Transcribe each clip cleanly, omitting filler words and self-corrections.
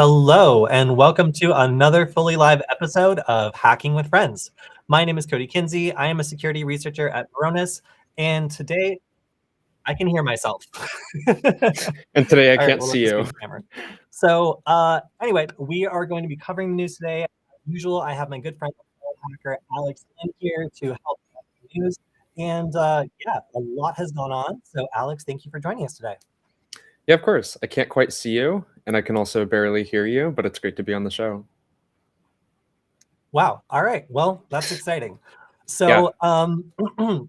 Hello, and welcome to another fully live episode of Hacking with Friends. My name is Cody Kinsey. I am a security researcher at Varonis, and today I can hear myself. And today I All right, can't we'll let see the you. screen camera. So anyway, we are going to be covering the news today. As usual, I have my good friend, hacker Alex, in here to help with the news. And yeah, a lot has gone on. So Alex, thank you for joining us today. Yeah, of course. I can't quite see you, and I can also barely hear you, but it's great to be on the show. Wow. All right. Well, that's exciting. So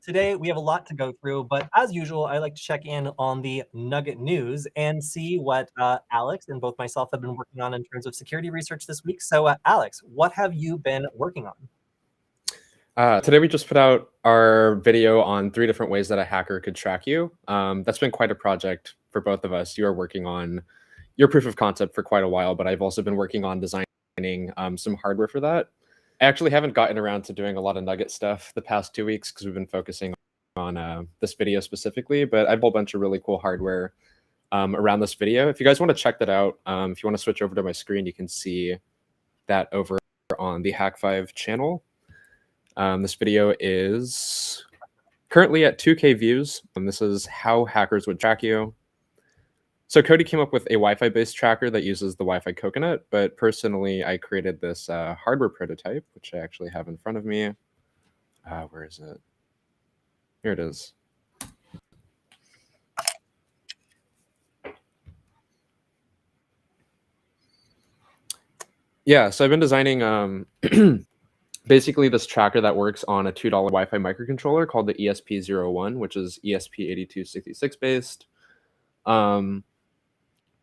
today we have a lot to go through, but as usual, I like to check in on the Nugget news and see what Alex and both myself have been working on in terms of security research this week. So Alex, what have you been working on? Today we just put out our video on 3 different ways that a hacker could track you. That's been quite a project for both of us. You are working on your proof of concept for quite a while, but I've also been working on designing some hardware for that. I actually haven't gotten around to doing a lot of Nugget stuff the past 2 weeks because we've been focusing on this video specifically, but I have a whole bunch of really cool hardware around this video. If you guys want to check that out, if you want to switch over to my screen, you can see that over on the Hack5 channel. This video is currently at 2K views, and this is how hackers would track you. So Cody came up with a Wi-Fi based tracker that uses the Wi-Fi coconut, but personally I created this hardware prototype, which I actually have in front of me. Where is it? Here it is. Yeah, so I've been designing basically this tracker that works on a $2 Wi-Fi microcontroller called the ESP01, which is ESP8266 based.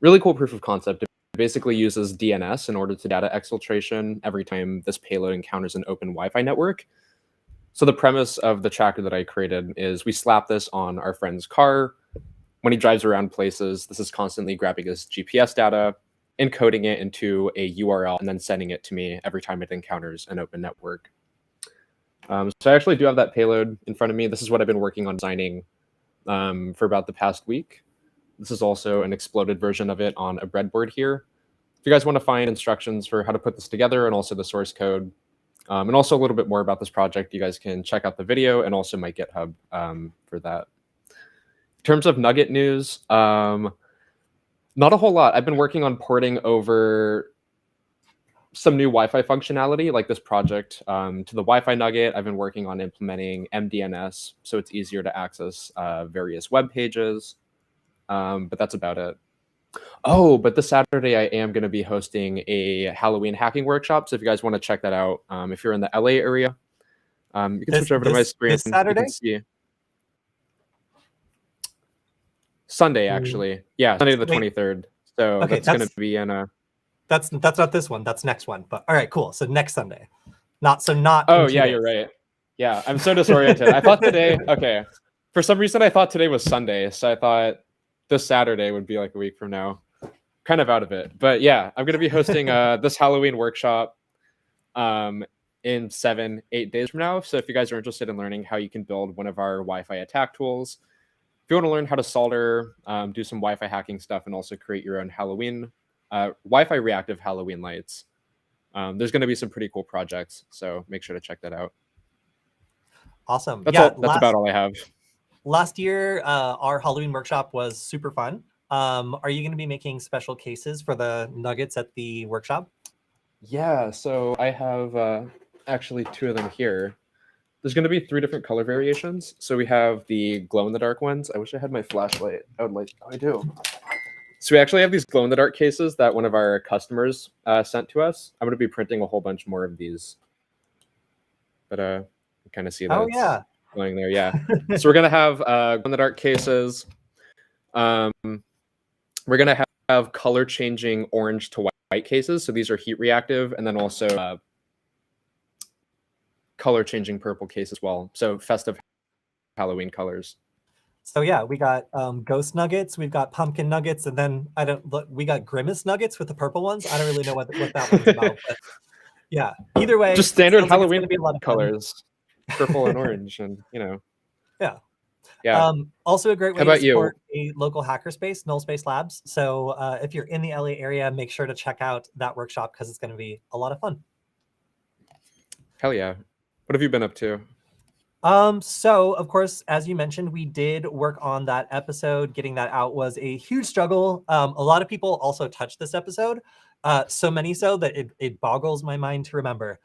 Really cool proof of concept. It basically uses DNS in order to data exfiltration every time this payload encounters an open Wi-Fi network. So the premise of the tracker that I created is we slap this on our friend's car. When he drives around places, this is constantly grabbing his GPS data, encoding it into a URL, and then sending it to me every time it encounters an open network. So I actually do have that payload in front of me. This is what I've been working on designing for about the past week. This is also an exploded version of it on a breadboard here. If you guys want to find instructions for how to put this together and also the source code, and also a little bit more about this project, you guys can check out the video and also my GitHub for that. In terms of Nugget news, not a whole lot. I've been working on porting over some new Wi-Fi functionality, like this project, to the Wi-Fi Nugget. I've been working on implementing MDNS, so it's easier to access various web pages. But that's about it. Oh, but this Saturday I am going to be hosting a Halloween hacking workshop. So if you guys want to check that out, if you're in the LA area, you can switch over to my screen. This Saturday? You can see. Sunday, actually. Yeah, Sunday the 23rd. So okay, that's going to be in a... That's not this one. That's next one. But all right, cool. So next Sunday. Not. Oh, yeah, you're right. Yeah, I'm so disoriented. I thought today... Okay. For some reason, I thought today was Sunday. So I thought this Saturday would be like a week from now. Kind of out of it. But yeah, I'm going to be hosting this Halloween workshop in 7-8 days from now. So if you guys are interested in learning how you can build one of our Wi-Fi attack tools, if you want to learn how to solder, do some Wi-Fi hacking stuff, and also create your own Halloween, Wi-Fi reactive Halloween lights, there's going to be some pretty cool projects. So make sure to check that out. Awesome. That's about all I have. Last year, our Halloween workshop was super fun. Are you going to be making special cases for the nuggets at the workshop? Yeah, so I have actually 2 of them here. There's going to be 3 different color variations. So we have the glow-in-the-dark ones. I wish I had my flashlight. I do. So we actually have these glow-in-the-dark cases that one of our customers sent to us. I'm going to be printing a whole bunch more of these. But you kind of see that. Oh, yeah. Going there, yeah. So we're going to have glow-in-the-dark cases. We're going to have color-changing orange to white cases. So these are heat reactive, and then also color-changing purple case as well. So festive Halloween colors. So yeah, we got ghost nuggets, we've got pumpkin nuggets, and then we got grimace nuggets with the purple ones. I don't really know what that one's about, but yeah. Either way, just standard Halloween colors, purple and orange, and Yeah. Yeah. Also a great How way to about you? support a local hackerspace, Null Space Labs. So if you're in the LA area, make sure to check out that workshop because it's going to be a lot of fun. Hell yeah. What have you been up to? So of course, as you mentioned, we did work on that episode. Getting that out was a huge struggle. A lot of people also touched this episode, so many so that it boggles my mind to remember.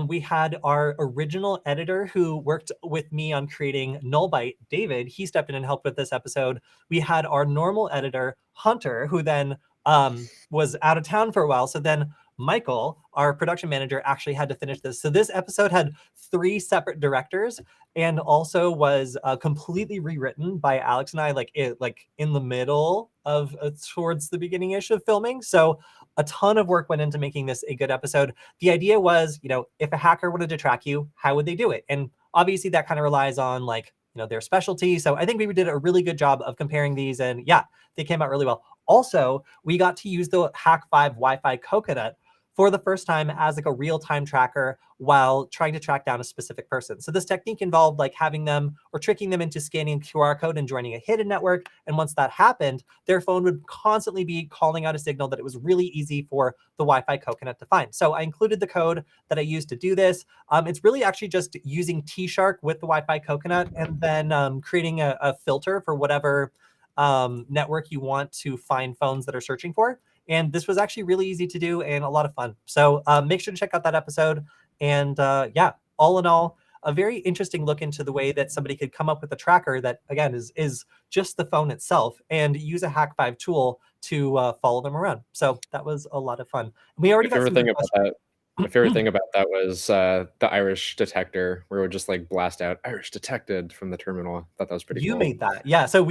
We had our original editor who worked with me on creating Nullbyte, David. He stepped in and helped with this episode. We had our normal editor, Hunter, who then was out of town for a while. So then Michael, our production manager, actually had to finish this. So this episode had 3 separate directors and also was completely rewritten by Alex and I, like in the middle of towards the beginning-ish of filming. So a ton of work went into making this a good episode. The idea was, if a hacker wanted to track you, how would they do it? And obviously that kind of relies on their specialty. So I think we did a really good job of comparing these, and yeah, they came out really well. Also, we got to use the Hack5 Wi-Fi Coconut for the first time as like a real-time tracker while trying to track down a specific person. So this technique involved like having them or tricking them into scanning QR code and joining a hidden network. And once that happened, their phone would constantly be calling out a signal that it was really easy for the Wi-Fi Coconut to find. So I included the code that I used to do this. It's really actually just using T-Shark with the Wi-Fi Coconut and then creating a filter for whatever network you want to find phones that are searching for. And this was actually really easy to do and a lot of fun. So make sure to check out that episode. And yeah, all in all, a very interesting look into the way that somebody could come up with a tracker that, again, is just the phone itself and use a Hack5 tool to follow them around. So that was a lot of fun. We already got some good questions. My favorite thing about that was the Irish detector, where it would just like blast out "Irish detected" from the terminal. I thought that was pretty You cool. made that, yeah. So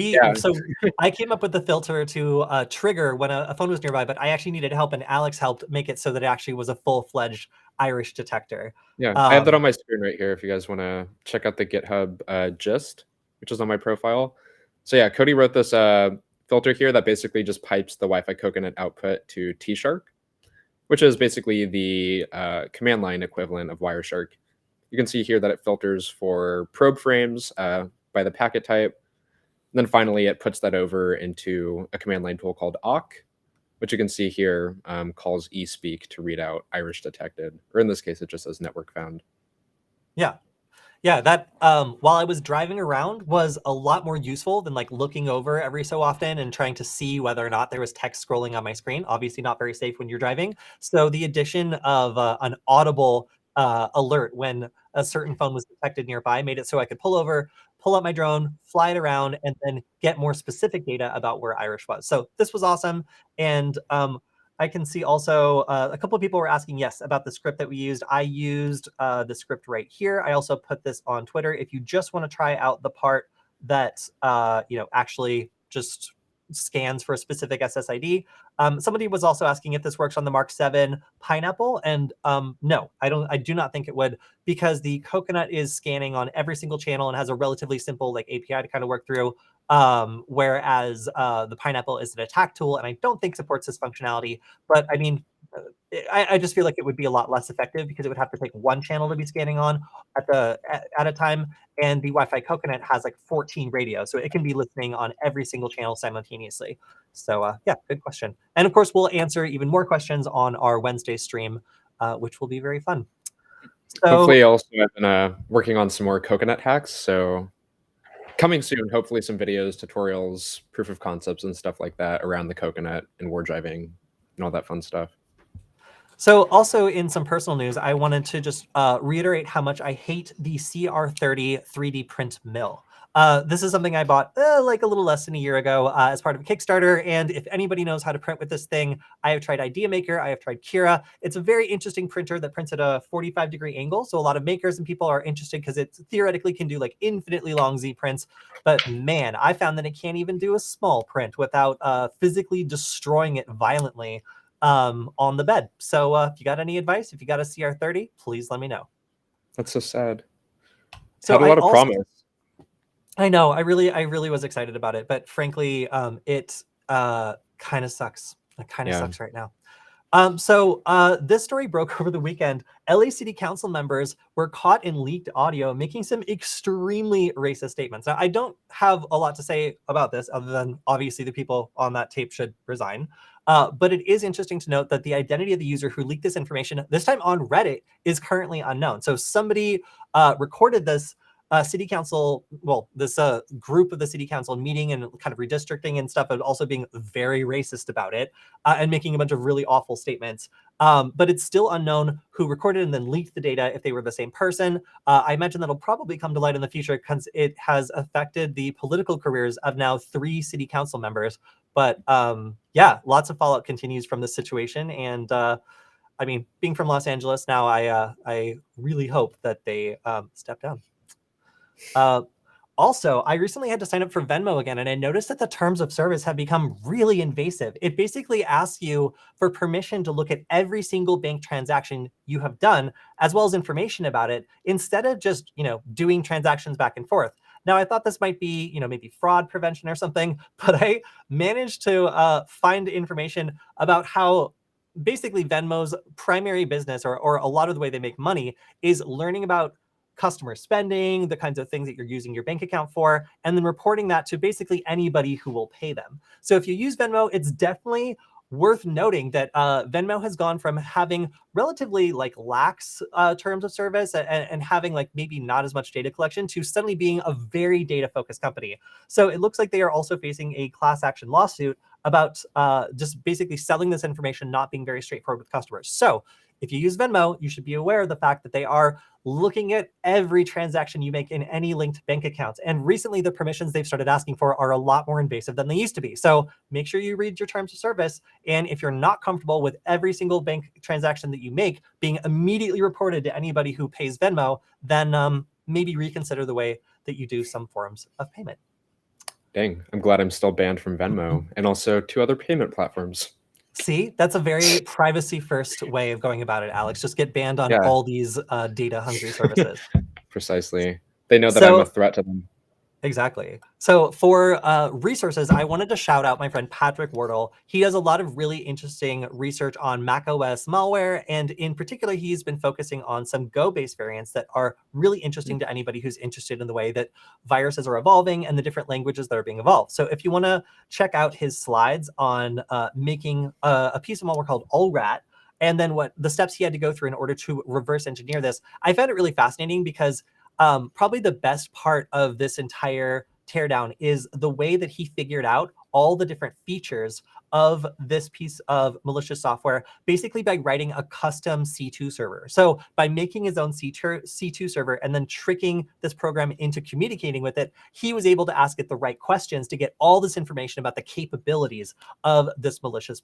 I came up with the filter to trigger when a phone was nearby, but I actually needed help, and Alex helped make it so that it actually was a full-fledged Irish detector. Yeah, I have that on my screen right here if you guys want to check out the GitHub gist, which is on my profile. So yeah, Cody wrote this filter here that basically just pipes the Wi-Fi Coconut output to T-Shark, which is basically the command line equivalent of Wireshark. You can see here that it filters for probe frames by the packet type. And then finally, it puts that over into a command line tool called awk, which you can see here calls eSpeak to read out Irish detected, or in this case, it just says network found. Yeah. Yeah, that while I was driving around was a lot more useful than like looking over every so often and trying to see whether or not there was text scrolling on my screen. Obviously not very safe when you're driving. So the addition of an audible alert when a certain phone was detected nearby made it so I could pull over, pull up my drone, fly it around, and then get more specific data about where Irish was. So this was awesome. And I can see also a couple of people were asking, yes, about the script that we used. I used the script right here. I also put this on Twitter. If you just want to try out the part that actually just scans for a specific SSID. Somebody was also asking if this works on the Mark 7 Pineapple, and no, I do not think it would, because the Coconut is scanning on every single channel and has a relatively simple like API to kind of work through. Whereas the Pineapple is an attack tool, and I don't think supports this functionality. But I mean, I just feel like it would be a lot less effective because it would have to take one channel to be scanning on at a time, and the Wi-Fi Coconut has like 14 radios, so it can be listening on every single channel simultaneously. So yeah, good question. And of course, we'll answer even more questions on our Wednesday stream, which will be very fun. So hopefully, also I've been working on some more Coconut hacks. So coming soon, hopefully some videos, tutorials, proof of concepts, and stuff like that around the Coconut and war driving and all that fun stuff. So also in some personal news, I wanted to just reiterate how much I hate the CR30 3D print mill. This is something I bought like a little less than a year ago as part of a Kickstarter. And if anybody knows how to print with this thing, I have tried IdeaMaker, I have tried Kira. It's a very interesting printer that prints at a 45-degree angle. So a lot of makers and people are interested because it theoretically can do like infinitely long Z prints. But man, I found that it can't even do a small print without physically destroying it violently on the bed. So if you got any advice, if you got a CR30, please let me know. That's so sad. So had a lot of promise. I know, I really was excited about it, but frankly, it kind of sucks. It kind of sucks right now. This story broke over the weekend. LA City Council members were caught in leaked audio making some extremely racist statements. Now, I don't have a lot to say about this other than obviously the people on that tape should resign. But it is interesting to note that the identity of the user who leaked this information, this time on Reddit, is currently unknown. So somebody recorded this city council, this group of the city council meeting and kind of redistricting and stuff, and also being very racist about it and making a bunch of really awful statements. But it's still unknown who recorded and then leaked the data, if they were the same person. I imagine that'll probably come to light in the future because it has affected the political careers of now 3 city council members. But yeah, lots of fallout continues from this situation. And I mean, being from Los Angeles now, I really hope that they step down. Also, I recently had to sign up for Venmo again, and I noticed that the terms of service have become really invasive. It basically asks you for permission to look at every single bank transaction you have done, as well as information about it, instead of just, doing transactions back and forth. Now, I thought this might be, maybe fraud prevention or something, but I managed to find information about how basically Venmo's primary business, or a lot of the way they make money, is learning about customer spending, the kinds of things that you're using your bank account for, and then reporting that to basically anybody who will pay them. So if you use Venmo, it's definitely worth noting that Venmo has gone from having relatively lax terms of service and having maybe not as much data collection to suddenly being a very data focused company. So it looks like they are also facing a class action lawsuit about just basically selling this information not being very straightforward with customers. So if you use Venmo, you should be aware of the fact that they are looking at every transaction you make in any linked bank accounts. And recently, the permissions they've started asking for are a lot more invasive than they used to be. So make sure you read your terms of service. And if you're not comfortable with every single bank transaction that you make being immediately reported to anybody who pays Venmo, then maybe reconsider the way that you do some forms of payment. Dang, I'm glad I'm still banned from Venmo and also 2 other payment platforms. See, that's a very privacy-first way of going about it, Alex. Just get banned on all these data-hungry services. Precisely. They know that I'm a threat to them. Exactly. So for resources, I wanted to shout out my friend Patrick Wardle. He does a lot of really interesting research on macOS malware, and in particular, he's been focusing on some Go-based variants that are really interesting to anybody who's interested in the way that viruses are evolving and the different languages that are being evolved. So if you want to check out his slides on making a piece of malware called oRat, and then what the steps he had to go through in order to reverse engineer this, I found it really fascinating because probably the best part of this entire teardown is the way that he figured out all the different features of this piece of malicious software, basically by writing a custom C2 server. So by making his own C2 server and then tricking this program into communicating with it, he was able to ask it the right questions to get all this information about the capabilities of this malicious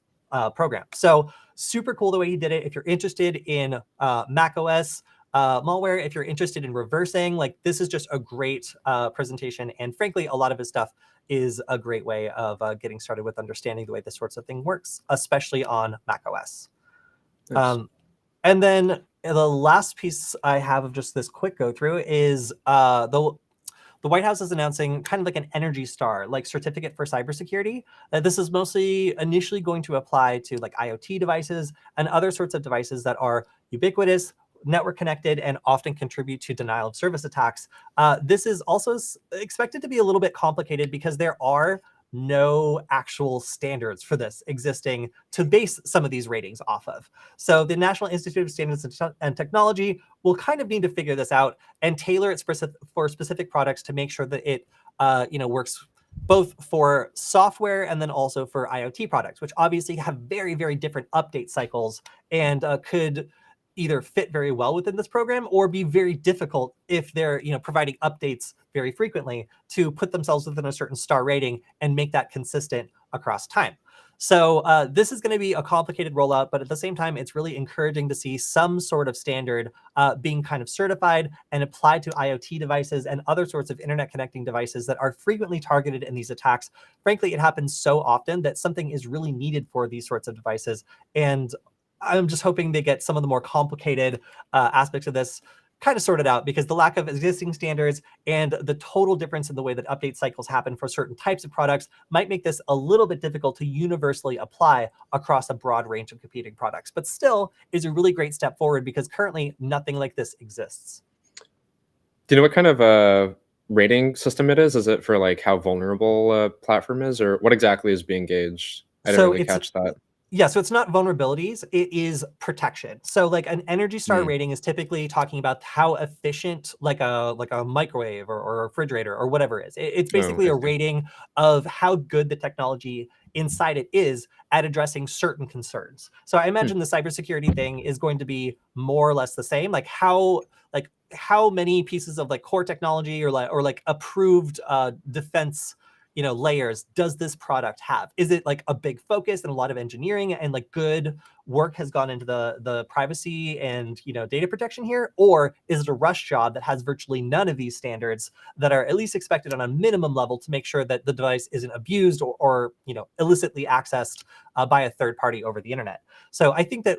program. So super cool the way he did it. If you're interested in macOS malware, if you're interested in reversing, this is just a great presentation. And frankly, a lot of his stuff is a great way of getting started with understanding the way this sorts of thing works, especially on macOS. Nice. And then the last piece I have of just this quick go through is the White House is announcing kind of like an Energy Star, certificate for cybersecurity. This is mostly initially going to apply to IoT devices and other sorts of devices that are ubiquitous, network connected, and often contribute to denial of service attacks. This is also expected to be a little bit complicated because there are no actual standards for this existing to base some of these ratings off of. So the National Institute of Standards and Technology will kind of need to figure this out and tailor it for specific products to make sure that it works both for software and then also for IoT products, which obviously have very, very different update cycles and could either fit very well within this program or be very difficult if they're providing updates very frequently to put themselves within a certain star rating and make that consistent across time. So this is going to be a complicated rollout, but at the same time, it's really encouraging to see some sort of standard being kind of certified and applied to IoT devices and other sorts of internet connecting devices that are frequently targeted in these attacks. Frankly, it happens so often that something is really needed for these sorts of devices. And I'm just hoping they get some of the more complicated aspects of this kind of sorted out, because the lack of existing standards and the total difference in the way that update cycles happen for certain types of products might make this a little bit difficult to universally apply across a broad range of competing products, but still is a really great step forward because currently nothing like this exists. Do you know what kind of rating system it is? Is it for like how vulnerable a platform is, or what exactly is being gauged? I didn't So really catch that. Yeah, so it's not vulnerabilities, it is protection. So like an Energy Star Mm, rating is typically talking about how efficient like a microwave or a refrigerator or whatever is. It's oh, basically I a see. rating of how good the technology inside it is at addressing certain concerns. So I Hmm, imagine the cybersecurity thing is going to be more or less the same. Like how many pieces of like core technology or like approved defense layers does this product have? Is it like a big focus and a lot of engineering and like good work has gone into the privacy and data protection here, or is it a rush job that has virtually none of these standards that are at least expected on a minimum level to make sure that the device isn't abused or illicitly accessed by a third party over the internet? So I think that,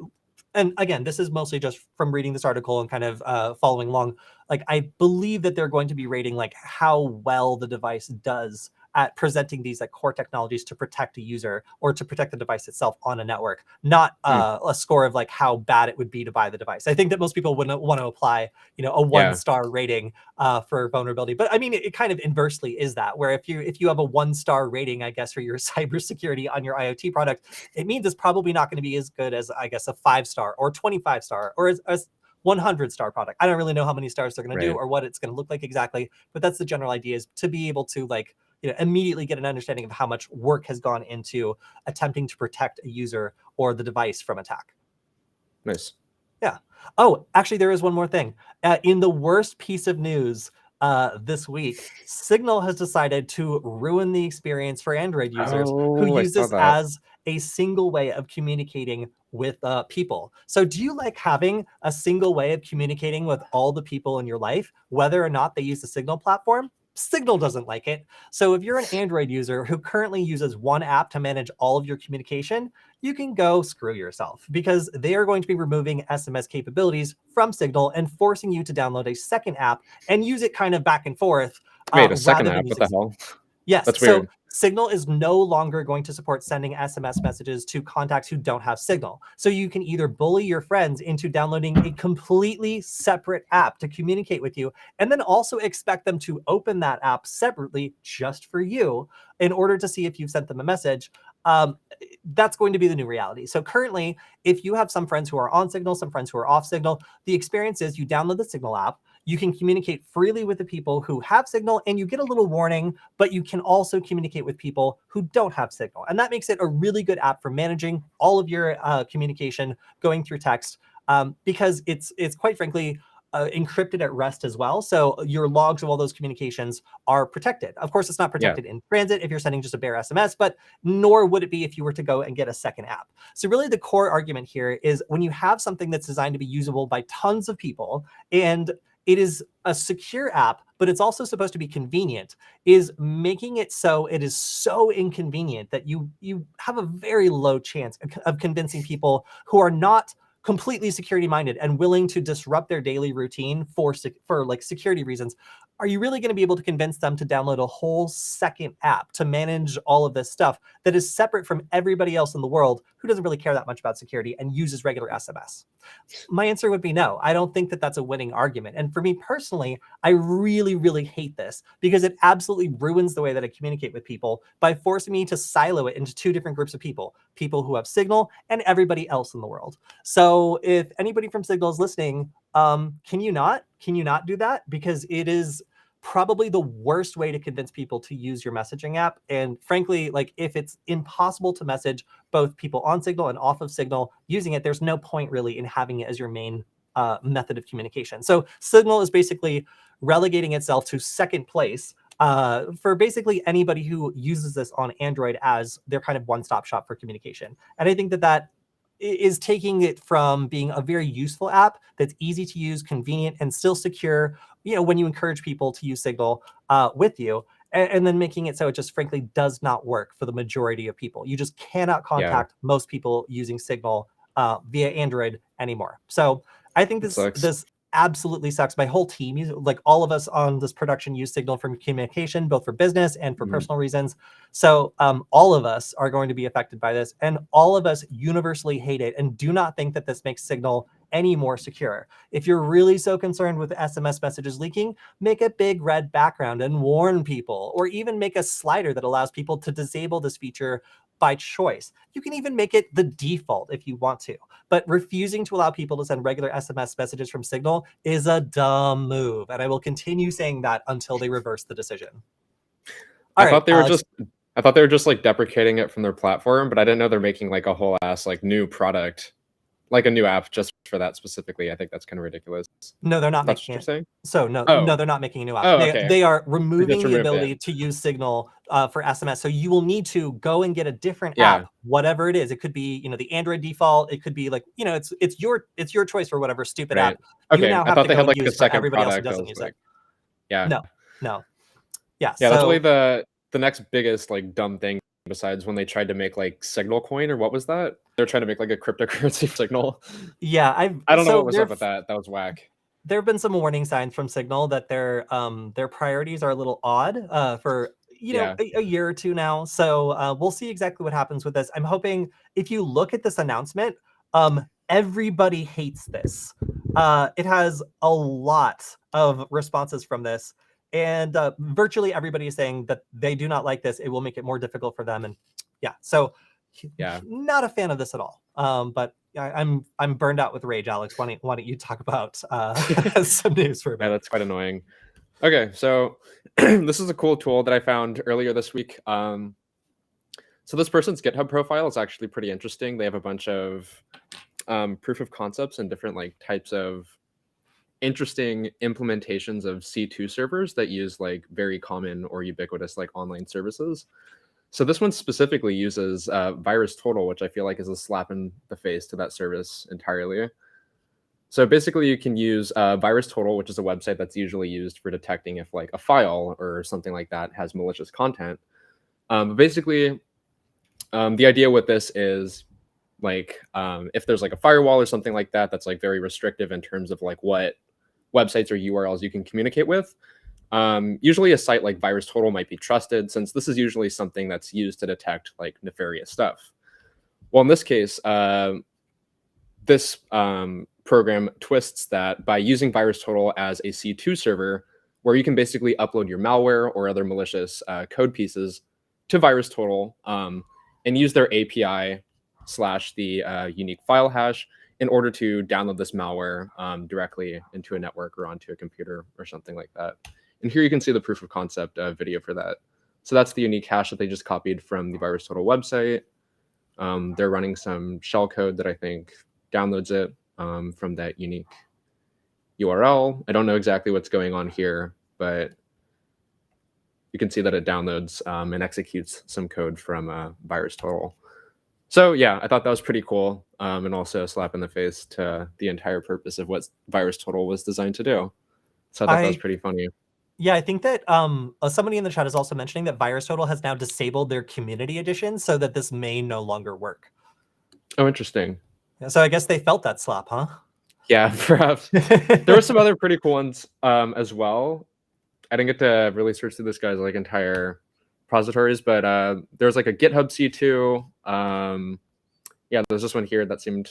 and again, this is mostly just from reading this article and kind of following along. Like, I believe that they're going to be rating like how well the device does at presenting these like core technologies to protect a user or to protect the device itself on a network, not hmm, a score of like how bad it would be to buy the device. I think that most people wouldn't want to apply, a yeah, 1-star rating for vulnerability. But I mean, it kind of inversely is that, where if you have a 1-star rating, I guess, for your cybersecurity on your IoT product, it means it's probably not going to be as good as, I guess, a 5-star or 25-star or as 100-star product. I don't really know how many stars they're going to do right. or what it's going to look like exactly, but that's the general idea, is to be able to like immediately get an understanding of how much work has gone into attempting to protect a user or the device from attack. Nice. Yeah. Oh, actually, there is one more thing. In the worst piece of news this week, Signal has decided to ruin the experience for Android users who Oh, I use saw this that. as a single way of communicating with people. So do you like having a single way of communicating with all the people in your life, whether or not they use the Signal platform? Signal doesn't like it. So if you're an Android user who currently uses one app to manage all of your communication, you can go screw yourself, because they are going to be removing SMS capabilities from Signal and forcing you to download a second app and use it kind of back and forth Wait, a second rather than app? What the using. hell? Yes. That's So weird. Signal is no longer going to support sending SMS messages to contacts who don't have Signal. So you can either bully your friends into downloading a completely separate app to communicate with you, and then also expect them to open that app separately just for you in order to see if you've sent them a message. That's going to be the new reality. So currently, if you have some friends who are on Signal, some friends who are off Signal, the experience is you download the Signal app, you can communicate freely with the people who have Signal, and you get a little warning, but you can also communicate with people who don't have Signal. And that makes it a really good app for managing all of your communication going through text, because it's quite frankly encrypted at rest as well. So your logs of all those communications are protected. Of course, it's not Yeah, protected in transit if you're sending just a bare SMS, but nor would it be if you were to go and get a second app. So really the core argument here is, when you have something that's designed to be usable by tons of people, and it is a secure app, but it's also supposed to be convenient, is making it so it is so inconvenient that you have a very low chance of convincing people who are not completely security minded and willing to disrupt their daily routine for like security reasons. Are you really going to be able to convince them to download a whole second app to manage all of this stuff that is separate from everybody else in the world who doesn't really care that much about security and uses regular SMS? My answer would be no. I don't think that that's a winning argument. And for me personally, I really, really hate this, because it absolutely ruins the way that I communicate with people by forcing me to silo it into two different groups of people: people who have Signal and everybody else in the world. So if anybody from Signal is listening, can you not do that? Because it is probably the worst way to convince people to use your messaging app. And frankly, like, if it's impossible to message both people on Signal and off of Signal using it, there's no point really in having it as your main method of communication. So Signal is basically relegating itself to second place for basically anybody who uses this on Android as their kind of one-stop shop for communication. And I think that that is taking it from being a very useful app that's easy to use, convenient, and still secure, when you encourage people to use Signal with you, and then making it so it just frankly does not work for the majority of people. You just cannot yeah, contact most people using Signal via Android anymore. So I think it this sucks. this absolutely sucks. My whole team, like all of us on this production, use Signal for communication, both for business and for personal reasons. So all of us are going to be affected by this, and all of us universally hate it and do not think that this makes Signal any more secure. If you're really so concerned with SMS messages leaking, make a big red background and warn people, or even make a slider that allows people to disable this feature by choice. You can even make it the default if you want to. But refusing to allow people to send regular SMS messages from Signal is a dumb move, and I will continue saying that until they reverse the decision. I thought they were just like deprecating it from their platform, but I didn't know they're making like a whole ass like new product, like a new app just for that specifically. I think that's kind of ridiculous. No, they're not That's making what you're saying? So no, they're not making a new app. Okay. They are removing the remove ability it. to use Signal for SMS. So you will need to go and get a different Yeah. app, whatever it is. It could be, the Android default. It could be like, it's your choice for whatever stupid Right. app Okay. you now I have thought to they go had and like a use for second everybody else who product that doesn't was use like, it. yeah. No. Yeah, so, that's really the next biggest like dumb thing besides when they tried to make like Signal coin, or what was that? They're trying to make like a cryptocurrency Signal. Yeah, I don't know what was up with that. That was whack. There have been some warning signs from Signal that their priorities are a little odd for a year or two now. So we'll see exactly what happens with this. I'm hoping, if you look at this announcement, everybody hates this. It has a lot of responses from this, and virtually everybody is saying that they do not like this. It will make it more difficult for them, and so not a fan of this at all. But I'm burned out with rage, Alex. Why don't you talk about some news for a bit? Yeah, that's quite annoying. Okay, so this is a cool tool that I found earlier this week. So this person's GitHub profile is actually pretty interesting. They have a bunch of proof of concepts and different like types of interesting implementations of C2 servers that use like very common or ubiquitous like online services. So this one specifically uses VirusTotal, which I feel like is a slap in the face to that service entirely. So basically you can use VirusTotal, which is a website that's usually used for detecting if like a file or something like that has malicious content. But basically, the idea with this is like if there's like a firewall or something like that that's like very restrictive in terms of like what websites or URLs you can communicate with. Usually a site like VirusTotal might be trusted, since this is usually something that's used to detect like nefarious stuff. Well, in this case, this program twists that by using VirusTotal as a C2 server, where you can basically upload your malware or other malicious code pieces to VirusTotal and use their API / the unique file hash in order to download this malware directly into a network or onto a computer or something like that. And here you can see the proof of concept video for that. So that's the unique hash that they just copied from the VirusTotal website. They're running some shell code that I think downloads it from that unique URL. I don't know exactly what's going on here, but you can see that it downloads and executes some code from VirusTotal. So yeah, I thought that was pretty cool, and also a slap in the face to the entire purpose of what VirusTotal was designed to do. So I thought that was pretty funny. Yeah, I think that somebody in the chat is also mentioning that VirusTotal has now disabled their community edition so that this may no longer work. Oh, interesting. So I guess they felt that slap, huh? Yeah, perhaps. There were some other pretty cool ones as well. I didn't get to really search through this guy's like entire repositories, but there's like a GitHub C2. Yeah, there's this one here that seemed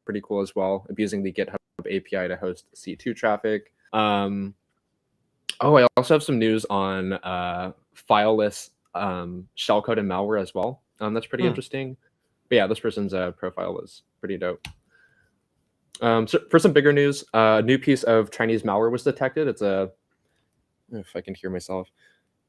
pretty cool as well, abusing the GitHub API to host C2 traffic. Oh, I also have some news on fileless shellcode and malware as well. That's pretty interesting. But yeah, this person's profile was pretty dope. So for some bigger news, a new piece of Chinese malware was detected. It's if I can hear myself,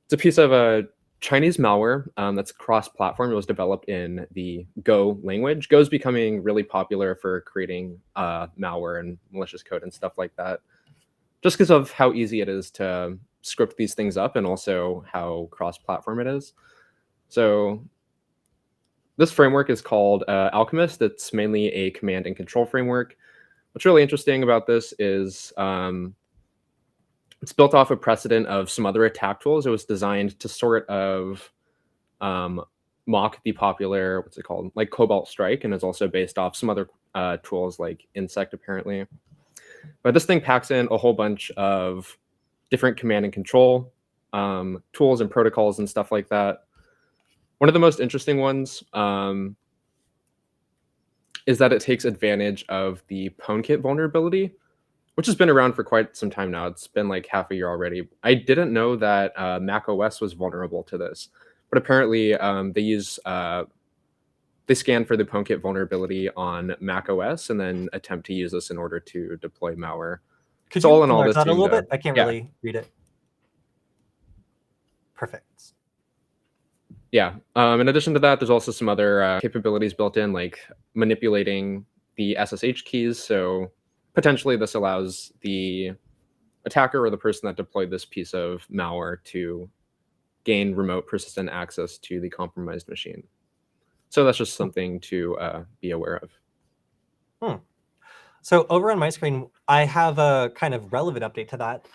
it's a piece of Chinese malware that's cross-platform. It was developed in the Go language. Go is becoming really popular for creating malware and malicious code and stuff like that, just because of how easy it is to script these things up and also how cross-platform it is. So this framework is called Alchemist. It's mainly a command and control framework. What's really interesting about this is it's built off a precedent of some other attack tools. It was designed to sort of mock the popular, what's it called, like Cobalt Strike, and is also based off some other tools like Insect, apparently. But this thing packs in a whole bunch of different command and control tools and protocols and stuff like that. One of the most interesting ones is that it takes advantage of the PwnKit vulnerability, which has been around for quite some time now. It's been like half a year already. I didn't know that Mac OS was vulnerable to this, but apparently they scan for the PwnKit vulnerability on Mac OS and then attempt to use this in order to deploy malware. Could So you all in all, enlarge this that a little seemed, bit? I can't yeah. really read it. Perfect. Yeah. In addition to that, there's also some other capabilities built in, like manipulating the SSH keys. So potentially this allows the attacker or the person that deployed this piece of malware to gain remote persistent access to the compromised machine. So that's just something to be aware of. So over on my screen, I have a kind of relevant update to that.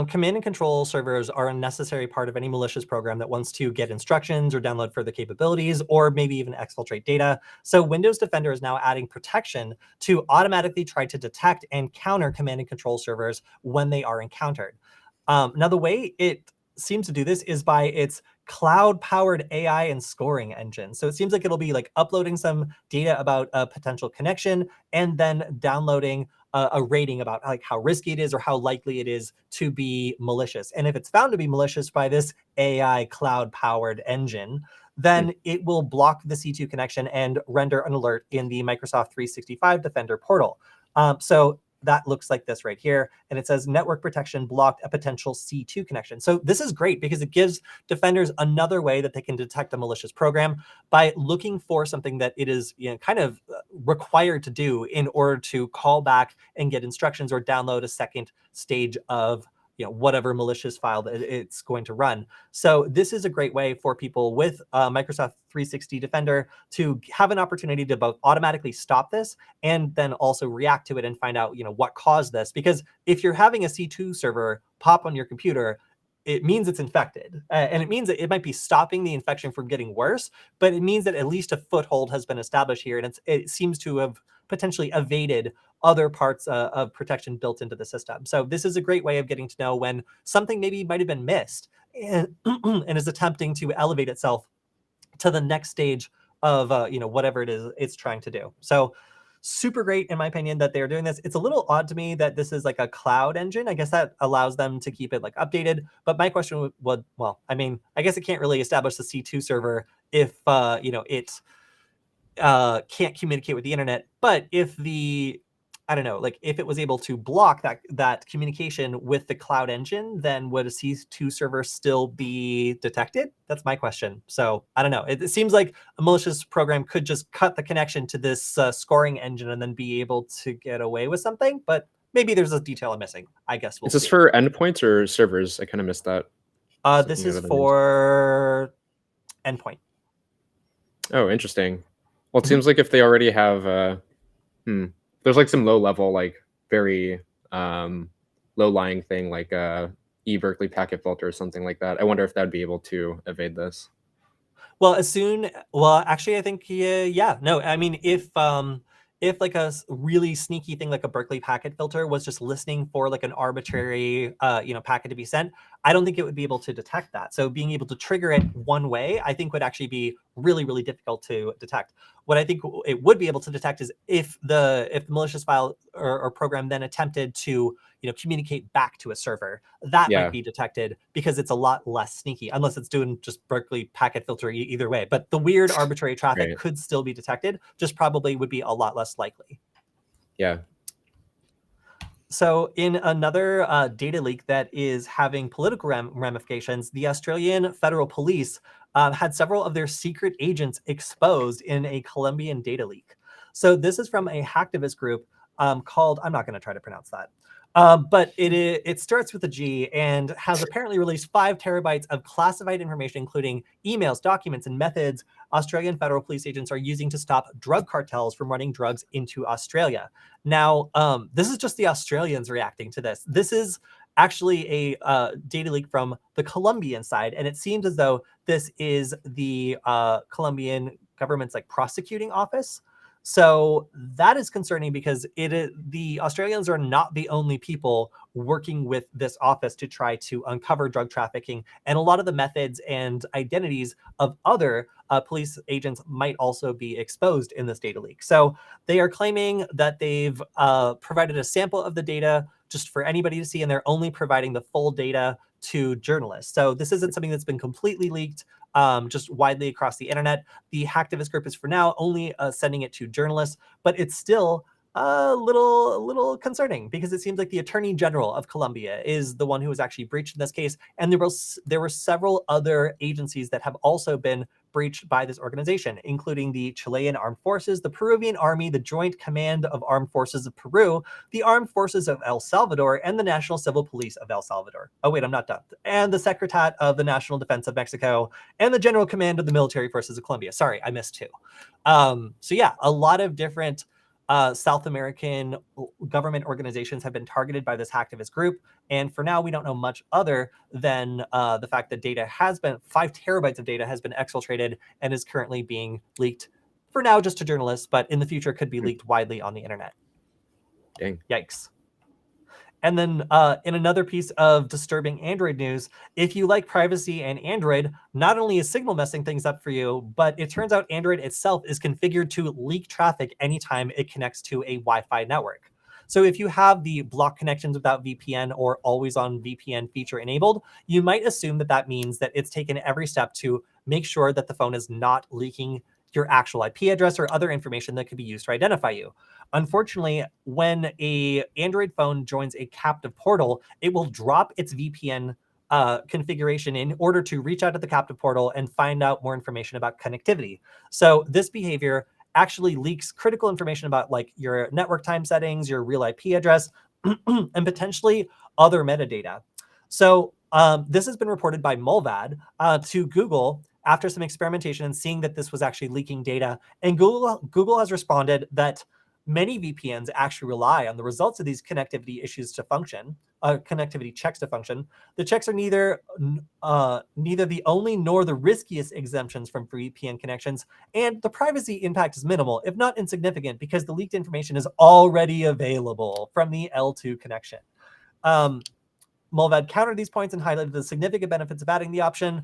Command and control servers are a necessary part of any malicious program that wants to get instructions or download further capabilities, or maybe even exfiltrate data. So Windows Defender is now adding protection to automatically try to detect and counter command and control servers when they are encountered. Now, the way it seems to do this is by its cloud-powered AI and scoring engine. So it seems like it'll be like uploading some data about a potential connection and then downloading a rating about like how risky it is or how likely it is to be malicious. And if it's found to be malicious by this AI cloud-powered engine, then it will block the C2 connection and render an alert in the Microsoft 365 Defender portal. So that looks like this right here. And it says network protection blocked a potential C2 connection. So this is great because it gives defenders another way that they can detect a malicious program by looking for something that it is kind of required to do in order to call back and get instructions or download a second stage of whatever malicious file that it's going to run. So this is a great way for people with Microsoft 360 Defender to have an opportunity to both automatically stop this and then also react to it and find out what caused this. Because if you're having a C2 server pop on your computer, it means it's infected. And it means that it might be stopping the infection from getting worse, but it means that at least a foothold has been established here. And it seems to have potentially evaded other parts of protection built into the system. So this is a great way of getting to know when something maybe might have been missed and, and is attempting to elevate itself to the next stage of whatever it is it's trying to do. So super great in my opinion that they're doing this. It's a little odd to me that this is like a cloud engine. I guess that allows them to keep it like updated. But my question would, well, I mean, I guess it can't really establish the C2 server if it can't communicate with the internet. But if I don't know, like if it was able to block that communication with the cloud engine, then would a C2 server still be detected? That's my question. So I don't know. It seems like a malicious program could just cut the connection to this scoring engine and then be able to get away with something. But maybe there's a detail I'm missing. I guess we'll see. Is this for endpoints or servers? I kind of missed that. This is for endpoint. Oh, interesting. Well, it seems like if they already have, there's like some low level, like very low lying thing, like eBerkeley packet filter or something like that. I wonder if that'd be able to evade this. Well, actually, I think, yeah, no, I mean, if like a really sneaky thing like a Berkeley packet filter was just listening for like an arbitrary, packet to be sent, I don't think it would be able to detect that. So being able to trigger it one way, I think would actually be really, really difficult to detect. What I think it would be able to detect is if the malicious file or program then attempted to communicate back to a server, that might be detected because it's a lot less sneaky, unless it's doing just Berkeley packet filter either way. But the weird arbitrary traffic could still be detected, just probably would be a lot less likely. Yeah. So in another data leak that is having political ramifications, the Australian Federal Police had several of their secret agents exposed in a Colombian data leak. So this is from a hacktivist group called, I'm not going to try to pronounce that, but it starts with a G and has apparently released 5 terabytes of classified information, including emails, documents, and methods Australian federal police agents are using to stop drug cartels from running drugs into Australia. Now, this is just the Australians reacting to this. This is actually a data leak from the Colombian side, and it seems as though this is the Colombian government's like prosecuting office. So that is concerning because the Australians are not the only people working with this office to try to uncover drug trafficking, and a lot of the methods and identities of other police agents might also be exposed in this data leak. So they are claiming that they've provided a sample of the data just for anybody to see, and they're only providing the full data to journalists. So this isn't something that's been completely leaked just widely across the internet. The hacktivist group is for now only sending it to journalists, but it's still a little concerning because it seems like the Attorney General of Colombia is the one who was actually breached in this case, and there were several other agencies that have also been breached by this organization, including the Chilean Armed Forces, the Peruvian Army, the Joint Command of Armed Forces of Peru, the Armed Forces of El Salvador, and the National Civil Police of El Salvador. Oh wait, I'm not done. And the Secretariat of the National Defense of Mexico, and the General Command of the Military Forces of Colombia. Sorry, I missed two. So yeah, a lot of different South American government organizations have been targeted by this hacktivist group. And for now, we don't know much other than the fact that 5 terabytes of data has been exfiltrated and is currently being leaked for now just to journalists, but in the future could be leaked widely on the internet. Dang. Yikes. And then in another piece of disturbing Android news, if you like privacy and Android, not only is Signal messing things up for you, but it turns out Android itself is configured to leak traffic anytime it connects to a Wi-Fi network. So if you have the block connections without VPN or always on VPN feature enabled, you might assume that that means that it's taken every step to make sure that the phone is not leaking your actual IP address or other information that could be used to identify you. Unfortunately, when a Android phone joins a captive portal, it will drop its VPN configuration in order to reach out to the captive portal and find out more information about connectivity. So this behavior actually leaks critical information about like your network time settings, your real IP address, and potentially other metadata. So this has been reported by Mulvad to Google after some experimentation and seeing that this was actually leaking data. And Google has responded that many VPNs actually rely on the results of these connectivity issues to function, connectivity checks to function. The checks are neither the only nor the riskiest exemptions from VPN connections, and the privacy impact is minimal, if not insignificant, because the leaked information is already available from the L2 connection. Mulvad countered these points and highlighted the significant benefits of adding the option,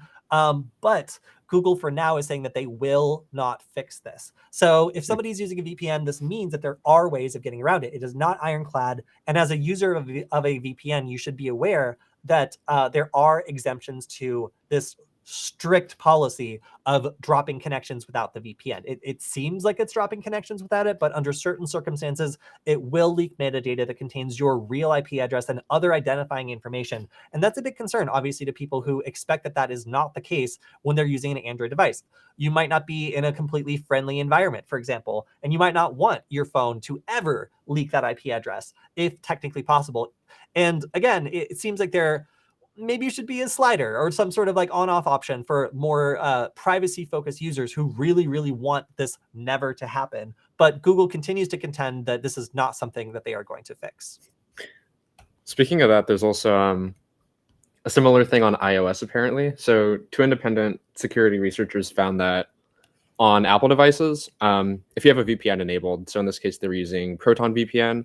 but Google for now is saying that they will not fix this. So if somebody's using a VPN, this means that there are ways of getting around it. It is not ironclad, and as a user of a VPN, you should be aware that there are exemptions to this strict policy of dropping connections without the VPN. It seems like it's dropping connections without it, but under certain circumstances, it will leak metadata that contains your real IP address and other identifying information. And that's a big concern, obviously, to people who expect that that is not the case when they're using an Android device. You might not be in a completely friendly environment, for example, and you might not want your phone to ever leak that IP address, if technically possible. And again, it seems like maybe you should be a slider or some sort of like on-off option for more privacy-focused users who really, really want this never to happen. But Google continues to contend that this is not something that they are going to fix. Speaking of that, there's also a similar thing on iOS, apparently. So 2 independent security researchers found that on Apple devices, if you have a VPN enabled, so in this case, they're using Proton VPN,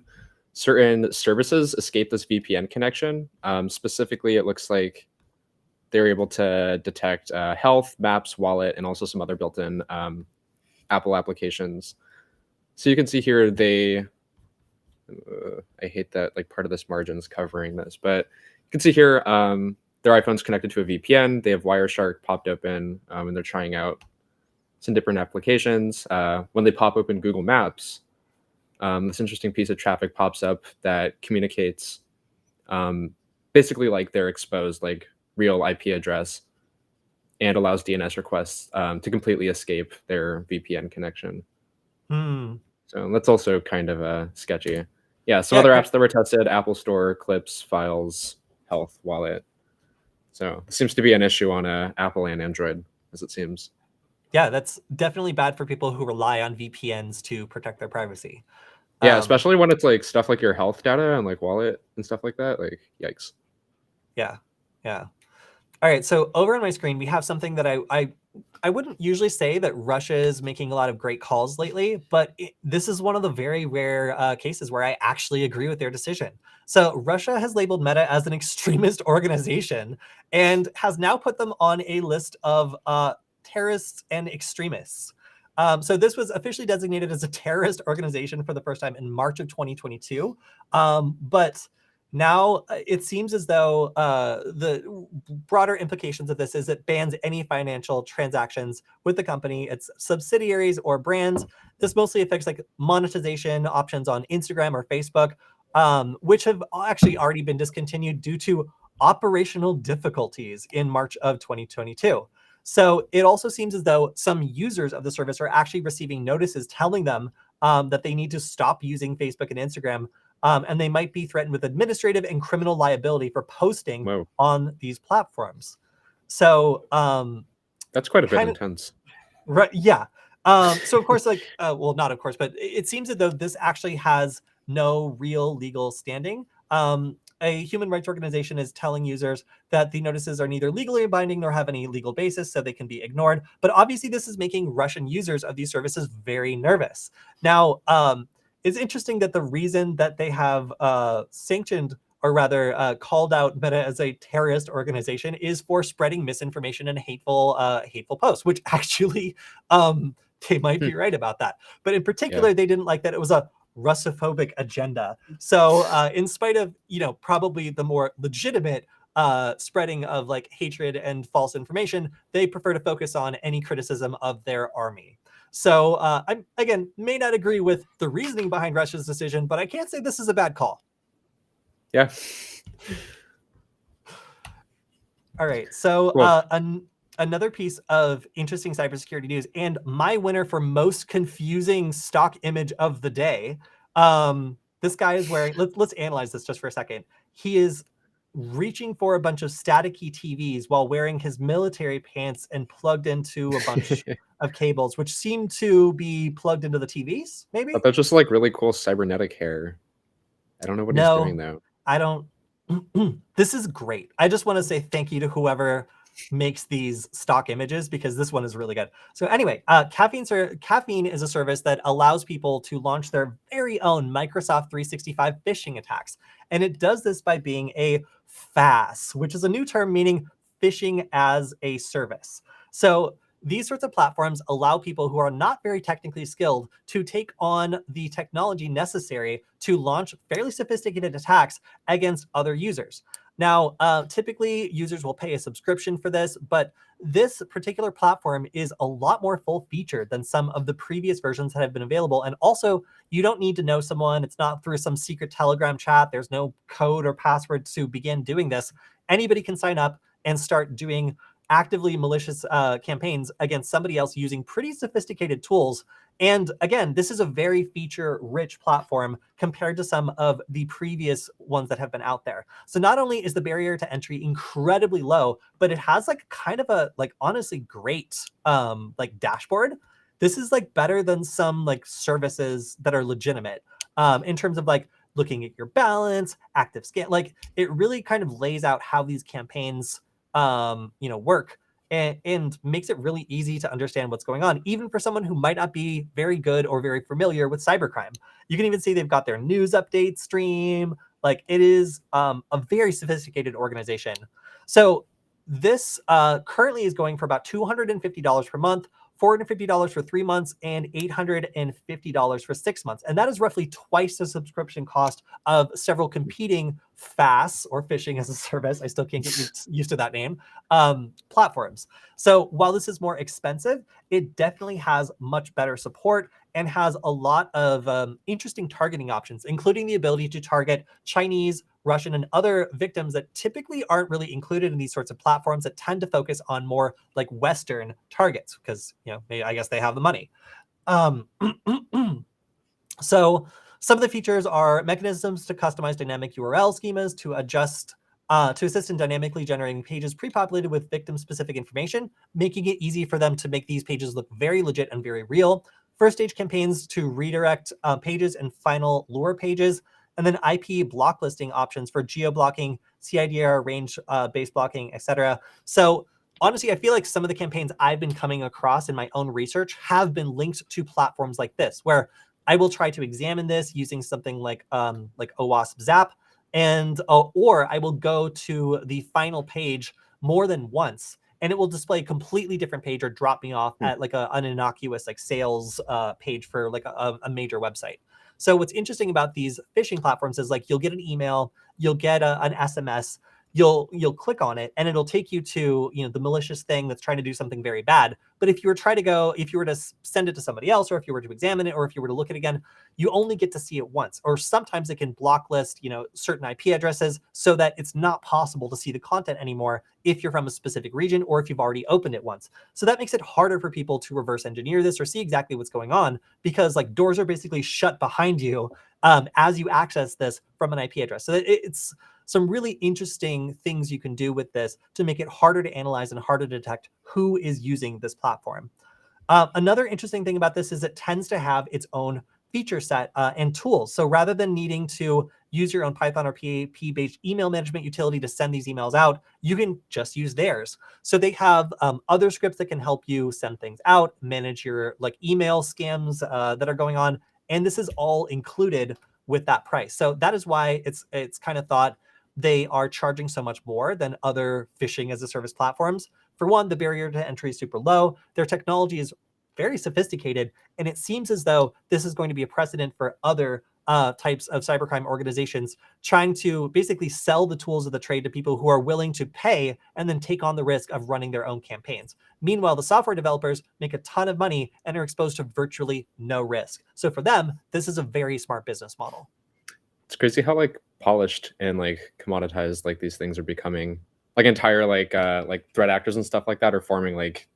certain services escape this VPN connection. Specifically, it looks like they're able to detect health, maps, wallet, and also some other built-in Apple applications. So you can see here I hate that like part of this margin is covering this, but you can see here their iPhone's connected to a VPN. They have Wireshark popped open, and they're trying out some different applications. When they pop open Google Maps, this interesting piece of traffic pops up that communicates basically like their exposed like real IP address and allows DNS requests to completely escape their VPN connection. So that's also kind of sketchy. Yeah, some other apps that were tested: Apple Store, Clips, Files, Health, Wallet. So it seems to be an issue on Apple and Android, as it seems. Yeah, that's definitely bad for people who rely on VPNs to protect their privacy. Yeah, especially when it's like stuff like your health data and like wallet and stuff like that. Like, yikes. Yeah, yeah. All right, so over on my screen, we have something that I wouldn't usually say that Russia is making a lot of great calls lately, but this is one of the very rare cases where I actually agree with their decision. So Russia has labeled Meta as an extremist organization and has now put them on a list of terrorists and extremists. So this was officially designated as a terrorist organization for the first time in March of 2022. But now it seems as though the broader implications of this is it bans any financial transactions with the company, its subsidiaries or brands. This mostly affects like monetization options on Instagram or Facebook, which have actually already been discontinued due to operational difficulties in March of 2022. So it also seems as though some users of the service are actually receiving notices telling them that they need to stop using Facebook and Instagram, and they might be threatened with administrative and criminal liability for posting Whoa, on these platforms. So that's quite a bit kind of intense. right, yeah. So of course, like, well, not of course, but it seems as though this actually has no real legal standing. A human rights organization is telling users that the notices are neither legally binding nor have any legal basis, so they can be ignored. But obviously, this is making Russian users of these services very nervous. Now, it's interesting that the reason that they have sanctioned, or rather called out Meta as a terrorist organization, is for spreading misinformation and hateful posts, which actually they might be right about that. But in particular, Yeah. they didn't like that it was a Russophobic agenda. So in spite of, probably the more legitimate spreading of like hatred and false information, they prefer to focus on any criticism of their army. So I, again, may not agree with the reasoning behind Russia's decision, but I can't say this is a bad call. Yeah. All right. So Well, another piece of interesting cybersecurity news, and my winner for most confusing stock image of the day. This guy is wearing. Let's analyze this just for a second. He is reaching for a bunch of staticky TVs while wearing his military pants and plugged into a bunch of cables, which seem to be plugged into the TVs. Maybe. but that's just like really cool cybernetic hair. I don't know what he's doing No, though. I don't. This is great. I just want to say thank you to whoever makes these stock images, because this one is really good. So anyway, Caffeine is a service that allows people to launch their very own Microsoft 365 phishing attacks. And it does this by being a PaaS, which is a new term meaning phishing as a service. So these sorts of platforms allow people who are not very technically skilled to take on the technology necessary to launch fairly sophisticated attacks against other users. Now, typically users will pay a subscription for this, but this particular platform is a lot more full-featured than some of the previous versions that have been available. And also, you don't need to know someone. It's not through some secret Telegram chat. There's no code or password to begin doing this. Anybody can sign up and start doing actively malicious campaigns against somebody else using pretty sophisticated tools. And again, this is a very feature-rich platform compared to some of the previous ones that have been out there. So not only is the barrier to entry incredibly low, but it has like kind of a like honestly great like dashboard. This is like better than some like services that are legitimate in terms of like looking at your balance, active scan. Like it really kind of lays out how these campaigns work, and makes it really easy to understand what's going on, even for someone who might not be very good or very familiar with cybercrime. You can even see they've got their news update stream. Like it is a very sophisticated organization. So this currently is going for about $250 per month, $450 for 3 months, and $850 for 6 months. And that is roughly twice the subscription cost of several competing FaaS, or phishing as a service, I still can't get used to that name, platforms. So while this is more expensive, it definitely has much better support and has a lot of interesting targeting options, including the ability to target Chinese, Russian, and other victims that typically aren't really included in these sorts of platforms that tend to focus on more like Western targets because, I guess they have the money. So some of the features are mechanisms to customize dynamic URL schemas to assist in dynamically generating pages pre-populated with victim-specific information, making it easy for them to make these pages look very legit and very real. First stage campaigns to redirect pages and final lure pages. and then IP block listing options for geo blocking, CIDR range based blocking, etc. So honestly, I feel like some of the campaigns I've been coming across in my own research have been linked to platforms like this, where I will try to examine this using something like OWASP Zap, and or I will go to the final page more than once, and it will display a completely different page or drop me off at like an innocuous like sales page for like a major website. So what's interesting about these phishing platforms is like you'll get an email, you'll get an SMS, you'll click on it, and it'll take you to the malicious thing that's trying to do something very bad. But if you were to send it to somebody else, or if you were to examine it, or if you were to look at it again, you only get to see it once. Or sometimes it can blacklist certain IP addresses so that it's not possible to see the content anymore if you're from a specific region or if you've already opened it once. So that makes it harder for people to reverse engineer this or see exactly what's going on, because like doors are basically shut behind you as you access this from an IP address. So it's some really interesting things you can do with this to make it harder to analyze and harder to detect who is using this platform. Another interesting thing about this is it tends to have its own feature set and tools. So rather than needing to use your own Python or PHP-based email management utility to send these emails out, you can just use theirs. So they have other scripts that can help you send things out, manage your like email scams that are going on, and this is all included with that price. So that is why it's kind of thought they are charging so much more than other phishing as a service platforms. For one, the barrier to entry is super low. Their technology is very sophisticated, and it seems as though this is going to be a precedent for other types of cybercrime organizations trying to basically sell the tools of the trade to people who are willing to pay and then take on the risk of running their own campaigns. Meanwhile, the software developers make a ton of money and are exposed to virtually no risk. So for them, this is a very smart business model. It's crazy how like polished and like commoditized like these things are becoming. Like entire like threat actors and stuff like that are forming like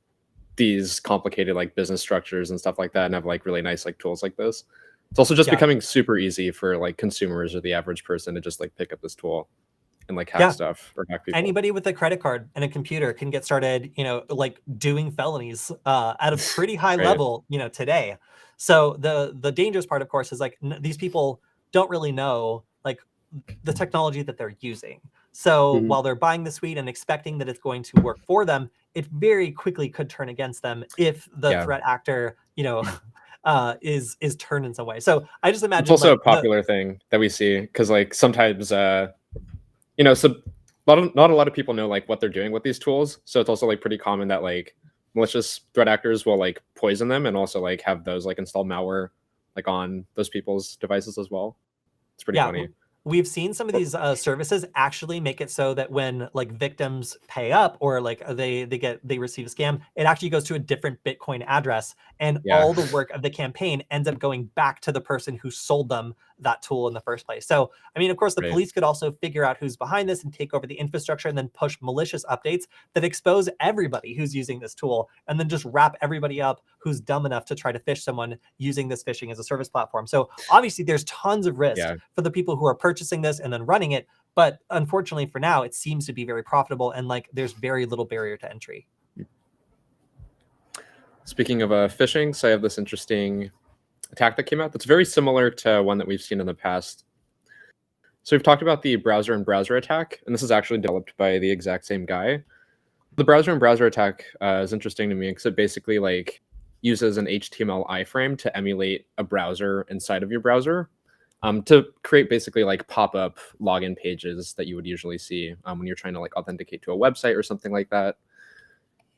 these complicated like business structures and stuff like that, and have like really nice like tools like this. It's also just becoming super easy for like consumers or the average person to just like pick up this tool and like hack stuff or hack people. Anybody with a credit card and a computer can get started, like doing felonies at a pretty high level, today. So the dangerous part, of course, is like these people don't really know like the technology that they're using. So while they're buying the suite and expecting that it's going to work for them, it very quickly could turn against them if the threat actor, is turned in some way. So I just imagine it's also a popular thing that we see, because like sometimes so not a lot of people know like what they're doing with these tools. So it's also like pretty common that like malicious threat actors will like poison them and also like have those like install malware like on those people's devices as well. It's pretty funny. We've seen some of these services actually make it so that when like victims pay up or like they receive a scam, it actually goes to a different Bitcoin address, and all the work of the campaign ends up going back to the person who sold them that tool in the first place. So, I mean, of course, the police could also figure out who's behind this and take over the infrastructure and then push malicious updates that expose everybody who's using this tool, and then just wrap everybody up who's dumb enough to try to phish someone using this phishing as a service platform. So obviously there's tons of risk for the people who are purchasing this and then running it. But unfortunately for now, it seems to be very profitable, and like there's very little barrier to entry. Speaking of phishing, so I have this interesting attack that came out that's very similar to one that we've seen in the past. So we've talked about the browser and browser attack, and this is actually developed by the exact same guy. The browser and browser attack is interesting to me because it basically like uses an HTML iframe to emulate a browser inside of your browser to create basically like pop-up login pages that you would usually see when you're trying to like authenticate to a website or something like that.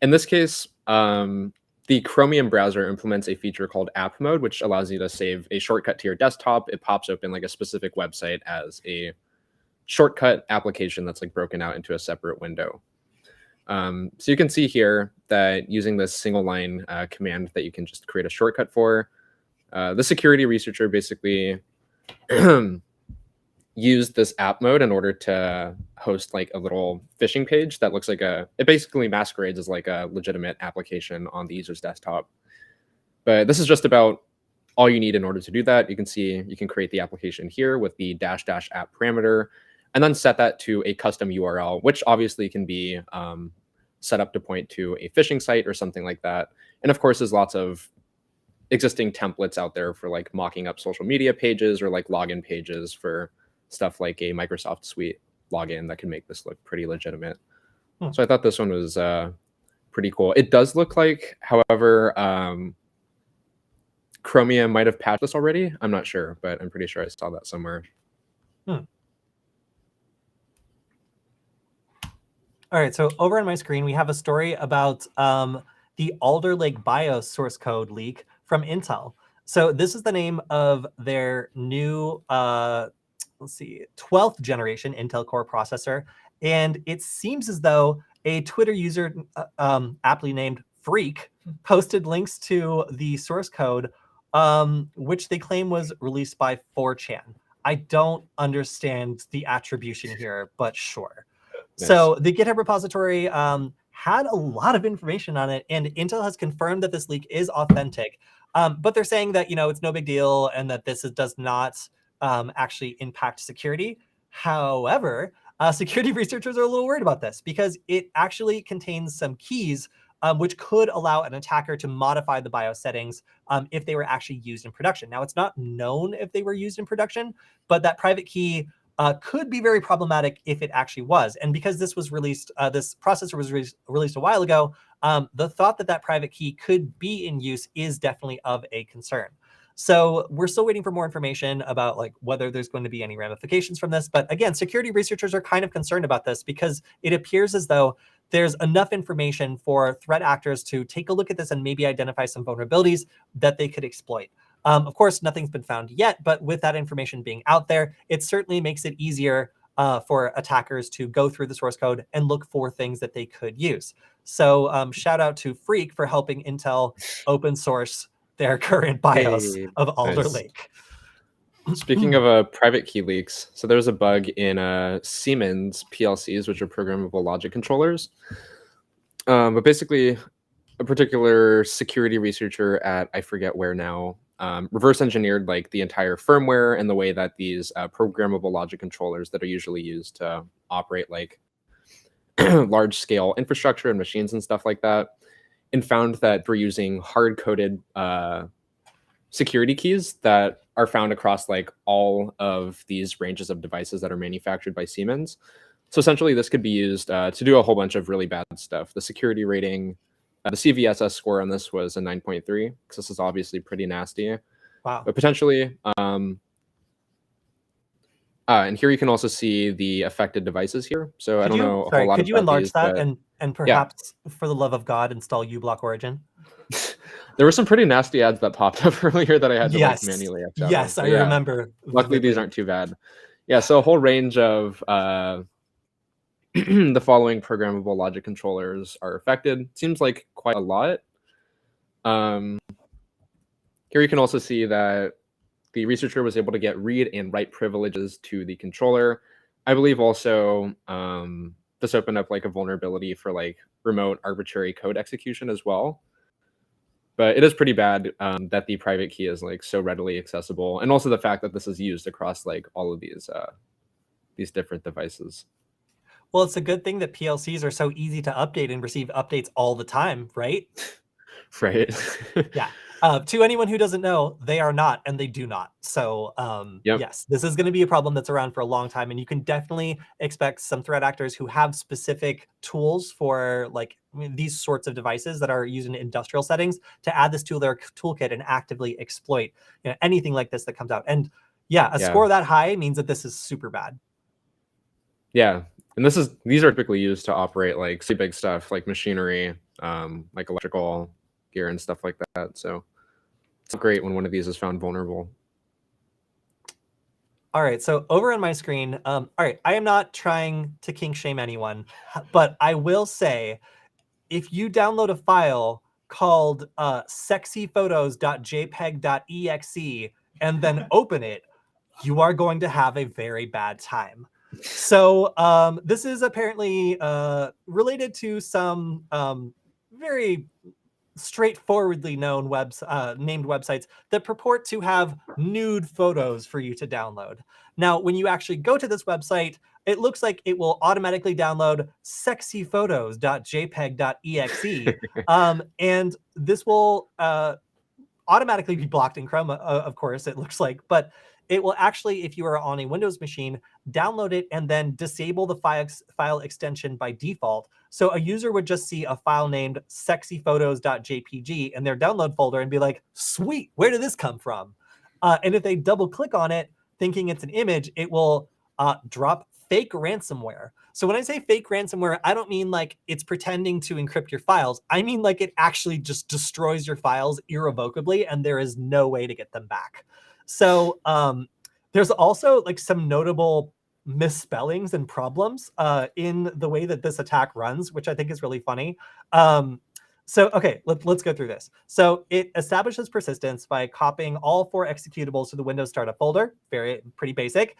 In this case, the Chromium browser implements a feature called App Mode, which allows you to save a shortcut to your desktop. It pops open like a specific website as a shortcut application that's like broken out into a separate window. So you can see here that using this single line command that you can just create a shortcut for, the security researcher basically used this app mode in order to host like a little phishing page that looks like it basically masquerades as like a legitimate application on the user's desktop. But this is just about all you need in order to do that. You can see you can create the application here with the -- app parameter, and then set that to a custom URL, which obviously can be set up to point to a phishing site or something like that. And of course, there's lots of existing templates out there for like mocking up social media pages or like login pages for stuff like a Microsoft Suite login that can make this look pretty legitimate. So I thought this one was pretty cool. It does look like, however, Chromium might have patched this already. I'm not sure, but I'm pretty sure I saw that somewhere. All right, so over on my screen, we have a story about the Alder Lake BIOS source code leak from Intel. So this is the name of their new, let's see, 12th generation Intel Core processor. And it seems as though a Twitter user aptly named Freak posted links to the source code, which they claim was released by 4chan. I don't understand the attribution here, but sure. Nice. So the GitHub repository had a lot of information on it, and Intel has confirmed that this leak is authentic. But they're saying that, it's no big deal and that this does not actually impact security. However, security researchers are a little worried about this because it actually contains some keys which could allow an attacker to modify the BIOS settings if they were actually used in production. Now, it's not known if they were used in production, but that private key could be very problematic if it actually was. And because this was released, this processor was released a while ago, the thought that that private key could be in use is definitely of a concern. So we're still waiting for more information about like whether there's going to be any ramifications from this. But again, security researchers are kind of concerned about this because it appears as though there's enough information for threat actors to take a look at this and maybe identify some vulnerabilities that they could exploit. Of course, nothing's been found yet, but with that information being out there, it certainly makes it easier for attackers to go through the source code and look for things that they could use. So shout out to Freak for helping Intel open source their current BIOS of Alder Lake. Speaking of private key leaks, so there's a bug in Siemens PLCs, which are programmable logic controllers. But basically, a particular security researcher at, I forget where now, reverse engineered like the entire firmware and the way that these programmable logic controllers that are usually used to operate like large scale infrastructure and machines and stuff like that, and found that we're using hard-coded security keys that are found across like all of these ranges of devices that are manufactured by Siemens. So essentially this could be used to do a whole bunch of really bad stuff. The security rating, the CVSS score on this was a 9.3, because this is obviously pretty nasty. Wow. But potentially, and here you can also see the affected devices here. So I don't know a whole lot could you about enlarge these, that but and perhaps, for the love of God, install uBlock Origin? there were some pretty nasty ads that popped up earlier that I had to like Yes. manually X out. Yes, of. I remember. Luckily, these vividly. aren't too bad. Yeah, so a whole range of the following programmable logic controllers are affected. Seems like quite a lot. Here you can also see that the researcher was able to get read and write privileges to the controller. I believe also this opened up like a vulnerability for like remote arbitrary code execution as well. But it is pretty bad that the private key is like so readily accessible, and also the fact that this is used across like all of these different devices. Well, it's a good thing that PLCs are so easy to update and receive updates all the time, right? Right. Yeah. To anyone who doesn't know, they are not, and they do not. So yes, this is going to be a problem that's around for a long time, and you can definitely expect some threat actors who have specific tools for like these sorts of devices that are used in industrial settings to add this to their toolkit and actively exploit anything like this that comes out. And yeah, a score that high means that this is super bad. Yeah, and these are typically used to operate like super big stuff like machinery, like electrical gear and stuff like that. So it's great when one of these is found vulnerable. All right, so over on my screen, all right, I am not trying to kink shame anyone, but I will say, if you download a file called sexyphotos.jpeg.exe and then open it, you are going to have a very bad time. So this is apparently related to some very straightforwardly known named websites that purport to have nude photos for you to download. Now, when you actually go to this website, it looks like it will automatically download sexyphotos.jpeg.exe, and this will automatically be blocked in Chrome, of course, it looks like, but it will actually, if you are on a Windows machine, download it and then disable the file extension by default. So a user would just see a file named sexyphotos.jpg in their download folder and be like, sweet, where did this come from? And if they double click on it, thinking it's an image, it will drop fake ransomware. So when I say fake ransomware, I don't mean like it's pretending to encrypt your files. I mean like it actually just destroys your files irrevocably and there is no way to get them back. So there's also like some notable misspellings and problems in the way that this attack runs, which I think is really funny. So, okay, let's go through this. So it establishes persistence by copying all 4 executables to the Windows startup folder. Pretty basic.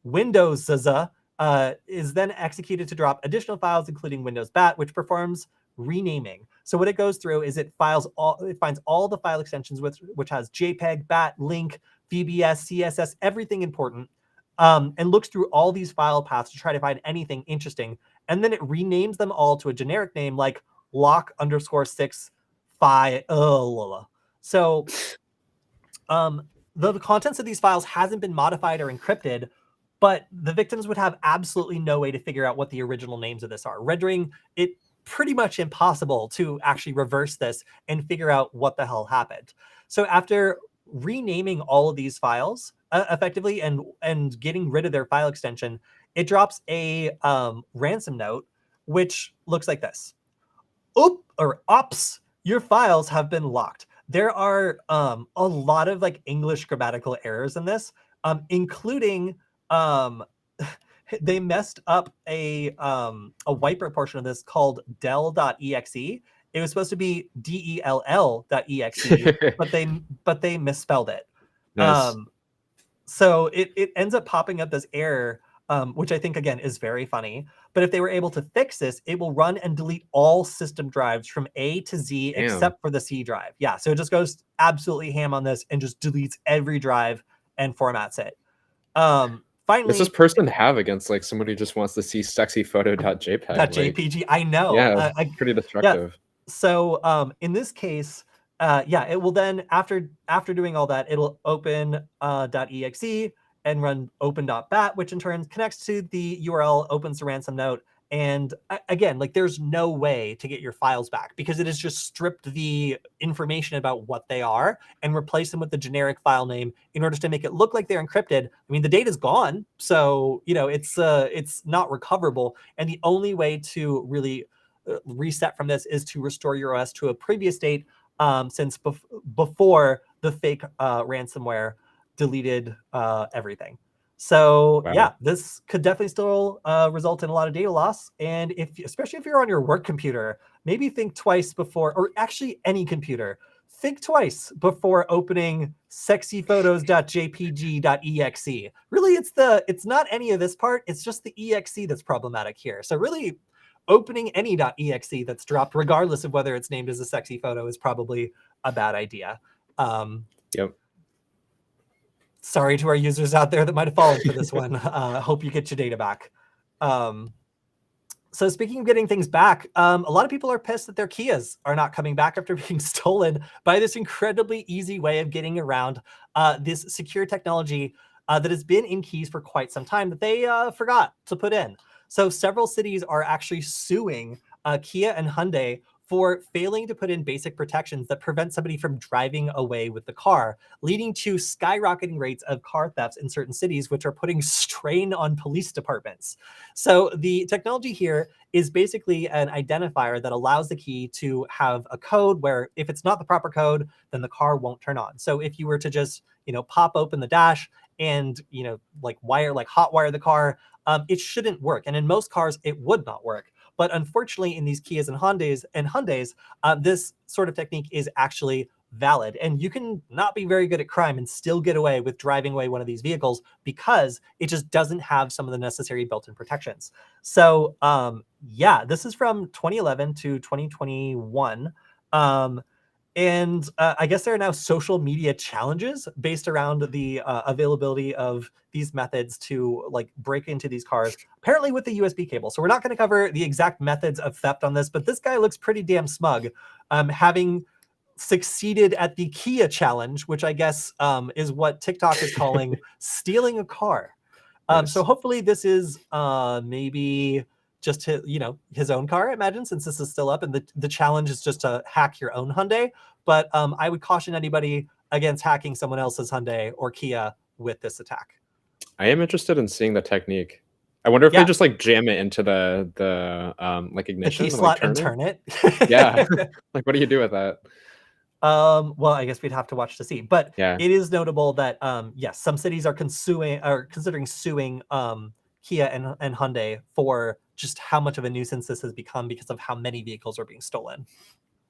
Windows is then executed to drop additional files, including Windows BAT, which performs renaming. So what it goes through is it finds all the file extensions which has JPEG, BAT, link, VBS, CSS, everything important, and looks through all these file paths to try to find anything interesting. And then it renames them all to a generic name like lock_6 file. So the contents of these files hasn't been modified or encrypted, but the victims would have absolutely no way to figure out what the original names of this are, rendering it pretty much impossible to actually reverse this and figure out what the hell happened. So after renaming all of these files effectively and getting rid of their file extension, it drops a ransom note, which looks like this. Ops, your files have been locked. There are a lot of like English grammatical errors in this, including they messed up a wiper portion of this called del.exe. It was supposed to be del.exe, but they misspelled it. Nice. So it ends up popping up this error, which I think again is very funny. But if they were able to fix this, it will run and delete all system drives from A to Z except for the C drive. Yeah, so it just goes absolutely ham on this and just deletes every drive and formats it. Finally, what's this person have against like somebody who just wants to see sexy photo.jpg? .jpg, I know. Yeah, pretty destructive. Yeah. So in this case, it will then after doing all that, it'll open .exe and run open.bat, which in turn connects to the URL, opens the ransom note. And again, like there's no way to get your files back because it has just stripped the information about what they are and replaced them with the generic file name in order to make it look like they're encrypted. I mean, the data's gone, so it's not recoverable. And the only way to really reset from this is to restore your OS to a previous state, since before the fake ransomware deleted everything. So yeah, this could definitely still result in a lot of data loss. And especially if you're on your work computer, maybe think twice before, or actually any computer, think twice before opening sexyphotos.jpg.exe. Really, it's not any of this part. It's just the exe that's problematic here. So really, opening any .exe that's dropped, regardless of whether it's named as a sexy photo, is probably a bad idea. Yep. Sorry to our users out there that might have fallen for this one. Hope you get your data back. So speaking of getting things back, a lot of people are pissed that their Kias are not coming back after being stolen by this incredibly easy way of getting around this secure technology that has been in keys for quite some time that they forgot to put in. So several cities are actually suing Kia and Hyundai for failing to put in basic protections that prevent somebody from driving away with the car, leading to skyrocketing rates of car thefts in certain cities, which are putting strain on police departments. So the technology here is basically an identifier that allows the key to have a code where if it's not the proper code, then the car won't turn on. So if you were to just, pop open the dash and, hotwire the car, it shouldn't work. And in most cars, it would not work. But unfortunately, in these Kias and Hyundais, this sort of technique is actually valid. And you can not be very good at crime and still get away with driving away one of these vehicles because it just doesn't have some of the necessary built-in protections. So this is from 2011 to 2021. And I guess there are now social media challenges based around the availability of these methods to break into these cars, apparently with the USB cable. So we're not going to cover the exact methods of theft on this, but this guy looks pretty damn smug, having succeeded at the Kia challenge, which I guess is what TikTok is calling stealing a car. Nice. So hopefully this is maybe just his own car, I imagine, since this is still up, and the challenge is just to hack your own Hyundai. But I would caution anybody against hacking someone else's Hyundai or Kia with this attack. I am interested in seeing the technique. I wonder if Yeah. they just like jam it into the like ignition The key and, slot like, and turn it. Yeah. Like, what do you do with that? Well, I guess we'd have to watch to see. But Yeah. it is notable that yes, some cities are considering suing Kia and Hyundai for just how much of a nuisance this has become because of how many vehicles are being stolen.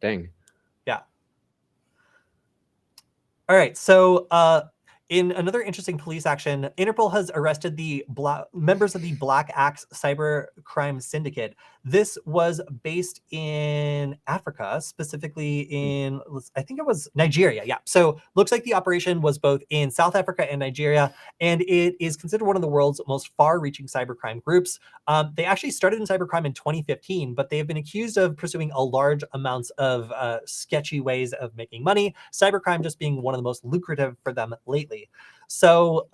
Dang. Yeah. All right. So in another interesting police action, Interpol has arrested the members of the Black Axe cybercrime syndicate. This was based in Africa, specifically in, I think it was Nigeria. Yeah. So looks like the operation was both in South Africa and Nigeria, and it is considered one of the world's most far-reaching cybercrime groups. They actually started in cybercrime in 2015, but they have been accused of pursuing a large amounts of sketchy ways of making money, cybercrime just being one of the most lucrative for them lately. So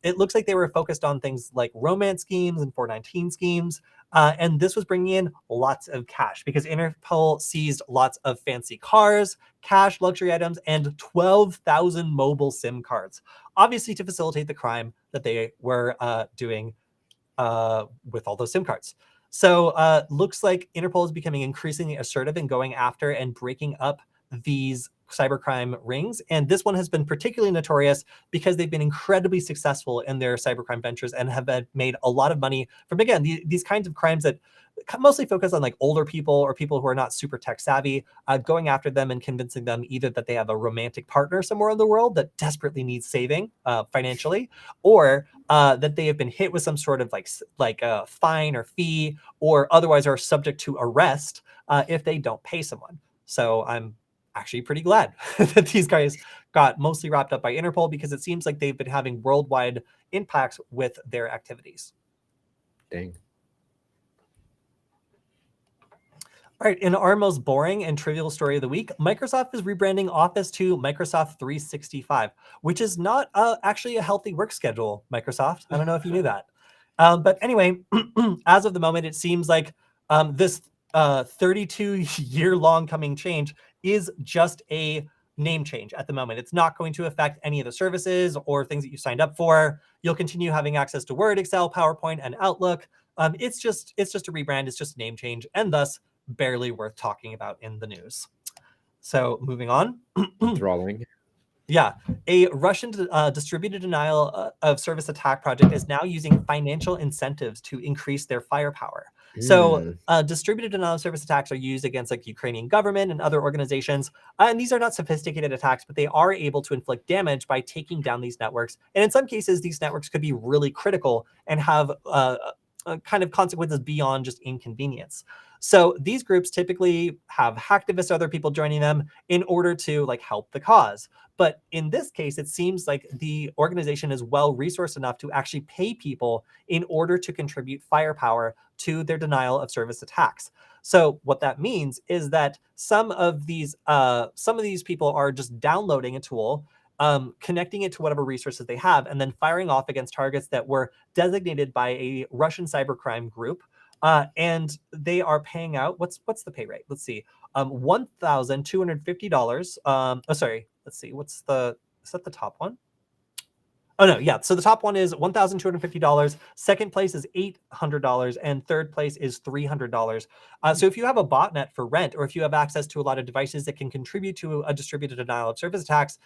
it looks like they were focused on things like romance schemes and 419 schemes. And this was bringing in lots of cash because Interpol seized lots of fancy cars, cash, luxury items, and 12,000 mobile SIM cards, obviously to facilitate the crime that they were doing with all those SIM cards. So looks like Interpol is becoming increasingly assertive in going after and breaking up these cybercrime rings. And this one has been particularly notorious because they've been incredibly successful in their cybercrime ventures and have made a lot of money from, again, these kinds of crimes that mostly focus on like older people or people who are not super tech savvy, going after them and convincing them either that they have a romantic partner somewhere in the world that desperately needs saving financially, or that they have been hit with some sort of like a fine or fee, or otherwise are subject to arrest if they don't pay someone. So I'm actually pretty glad that these guys got mostly wrapped up by Interpol because it seems like they've been having worldwide impacts with their activities. Dang. All right, in our most boring and trivial story of the week, Microsoft is rebranding Office to Microsoft 365, which is not actually a healthy work schedule, Microsoft. I don't know if you knew that. But anyway, as of the moment, it seems like this 32-year-long coming change is just a name change at the moment. It's not going to affect any of the services or things that you signed up for. You'll continue having access to Word, Excel, PowerPoint, and Outlook. It's just a rebrand. It's just a name change, and thus barely worth talking about in the news. So moving on. Enthralling. Yeah, a Russian distributed denial of service attack project is now using financial incentives to increase their firepower. So distributed denial of service attacks are used against like Ukrainian government and other organizations. And these are not sophisticated attacks, but they are able to inflict damage by taking down these networks. And in some cases, these networks could be really critical and have kind of consequences beyond just inconvenience. So these groups typically have hacktivists, other people joining them in order to like help the cause. But in this case, it seems like the organization is well resourced enough to actually pay people in order to contribute firepower to their denial of service attacks. So what that means is that some of these people are just downloading a tool, connecting it to whatever resources they have, and then firing off against targets that were designated by a Russian cybercrime group. And they are paying out, what's the pay rate? Let's see, $1,250. Sorry, let's see, is that the top one? Oh no, yeah. So the top one is $1,250. Second place is $800, and third place is $300. So if you have a botnet for rent, or if you have access to a lot of devices that can contribute to a distributed denial of service attacks,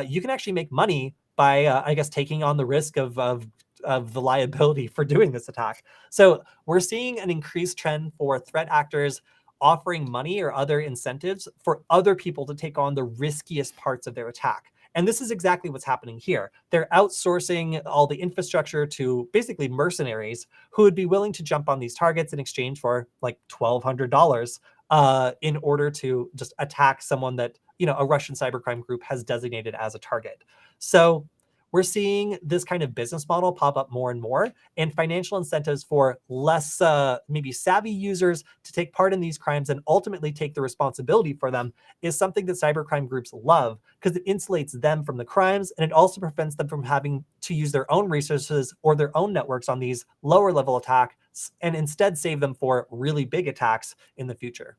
you can actually make money by, I guess, taking on the risk of the liability for doing this attack. So we're seeing an increased trend for threat actors offering money or other incentives for other people to take on the riskiest parts of their attack. And this is exactly what's happening here. They're outsourcing all the infrastructure to basically mercenaries who would be willing to jump on these targets in exchange for like $1,200 in order to just attack someone that, a Russian cybercrime group has designated as a target. So we're seeing this kind of business model pop up more and more, and financial incentives for less maybe savvy users to take part in these crimes and ultimately take the responsibility for them is something that cybercrime groups love, because it insulates them from the crimes, and it also prevents them from having to use their own resources or their own networks on these lower level attacks, and instead save them for really big attacks in the future.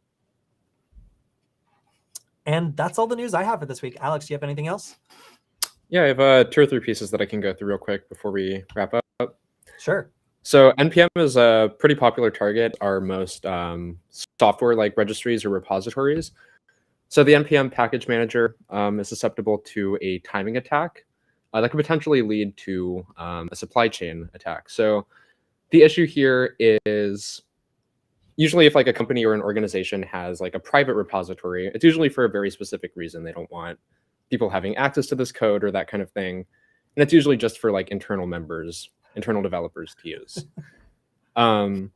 And that's all the news I have for this week. Alex, do you have anything else? Yeah, I have 2 or 3 pieces that I can go through real quick before we wrap up. Sure. So NPM is a pretty popular target, our most software-like registries or repositories. So the NPM package manager is susceptible to a timing attack that could potentially lead to a supply chain attack. So the issue here is usually if like a company or an organization has like a private repository, it's usually for a very specific reason. They don't want people having access to this code or that kind of thing. And it's usually just for like internal developers to use. With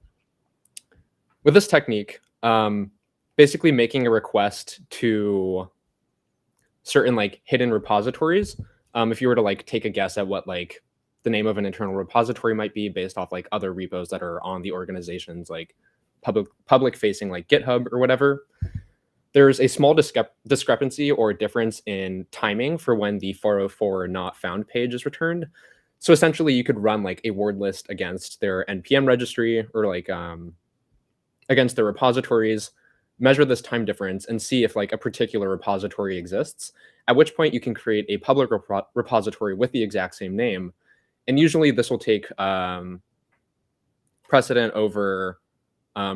this technique, basically making a request to certain like hidden repositories, if you were to like take a guess at what like the name of an internal repository might be based off like other repos that are on the organization's like public facing like GitHub or whatever, there's a small discrepancy or difference in timing for when the 404 not found page is returned. So essentially you could run like a word list against their NPM registry or like against their repositories, measure this time difference and see if like a particular repository exists, at which point you can create a public repository with the exact same name. And usually this will take precedent over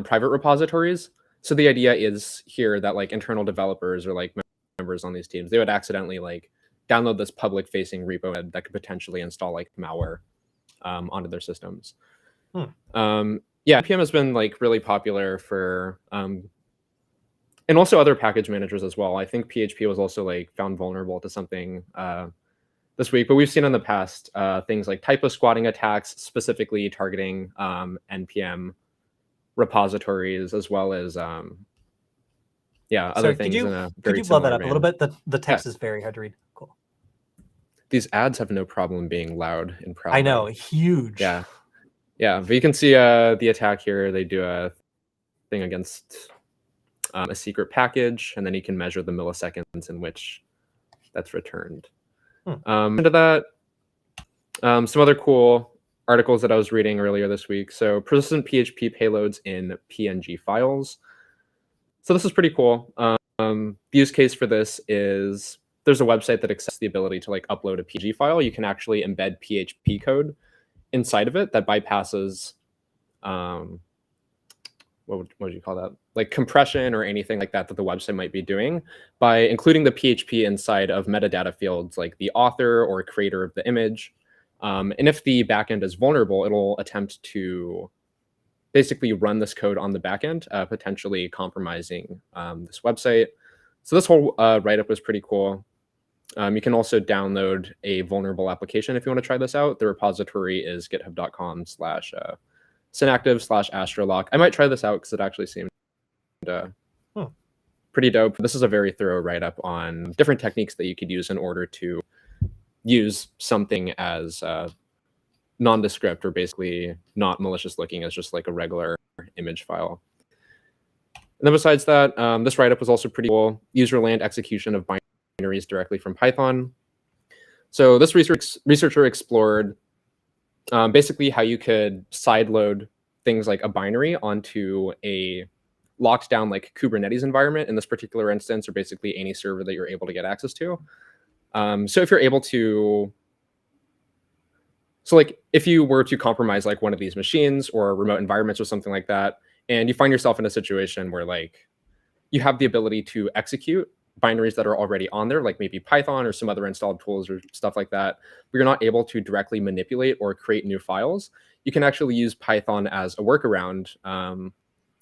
private repositories. So the idea is here that like internal developers or like members on these teams, they would accidentally like download this public facing repo that could potentially install like malware onto their systems. Yeah, NPM has been like really popular for, and also other package managers as well. I think PHP was also like found vulnerable to something this week, but we've seen in the past things like typo squatting attacks, specifically targeting NPM repositories, as well as other things. Could you blow that up a little bit? The text is very hard to read. Cool. These ads have no problem being loud and proud. I know, huge. Yeah, but you can see the attack here. They do a thing against a secret package, and then you can measure the milliseconds in which that's returned. Into that, some other cool articles that I was reading earlier this week. So persistent PHP payloads in PNG files. So this is pretty cool. The use case for this is there's a website that accepts the ability to like upload a PNG file. You can actually embed PHP code inside of it that bypasses what would you call that? Like compression or anything like that that the website might be doing by including the PHP inside of metadata fields like the author or creator of the image. And if the backend is vulnerable, it'll attempt to basically run this code on the backend, potentially compromising this website. So this whole write-up was pretty cool. You can also download a vulnerable application if you want to try this out. The repository is github.com/synactive/astrolock. I might try this out because it actually seemed pretty dope. This is a very thorough write-up on different techniques that you could use in order to use something as nondescript or basically not malicious looking as just like a regular image file. And then besides that, this write-up was also pretty cool. User-land execution of binaries directly from Python. So this researcher explored basically how you could sideload things like a binary onto a locked down like Kubernetes environment in this particular instance, or basically any server that you're able to get access to. So if you're able to, if you were to compromise like one of these machines or remote environments or something like that, and you find yourself in a situation where like you have the ability to execute binaries that are already on there, like maybe Python or some other installed tools or stuff like that, but you're not able to directly manipulate or create new files, you can actually use Python as a workaround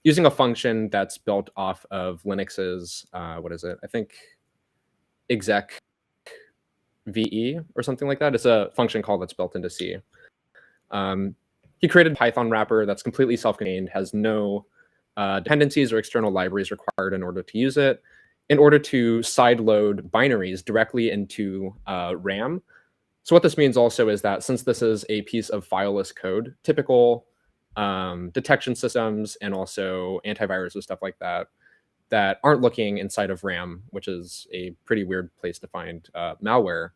using a function that's built off of Linux's, what is it? I think exec VE or something like that. It's a function call that's built into C. He created a Python wrapper that's completely self-contained, has no dependencies or external libraries required in order to use it, in order to sideload binaries directly into RAM. So what this means also is that since this is a piece of fileless code, typical detection systems and also antivirus and stuff like that aren't looking inside of RAM, which is a pretty weird place to find malware,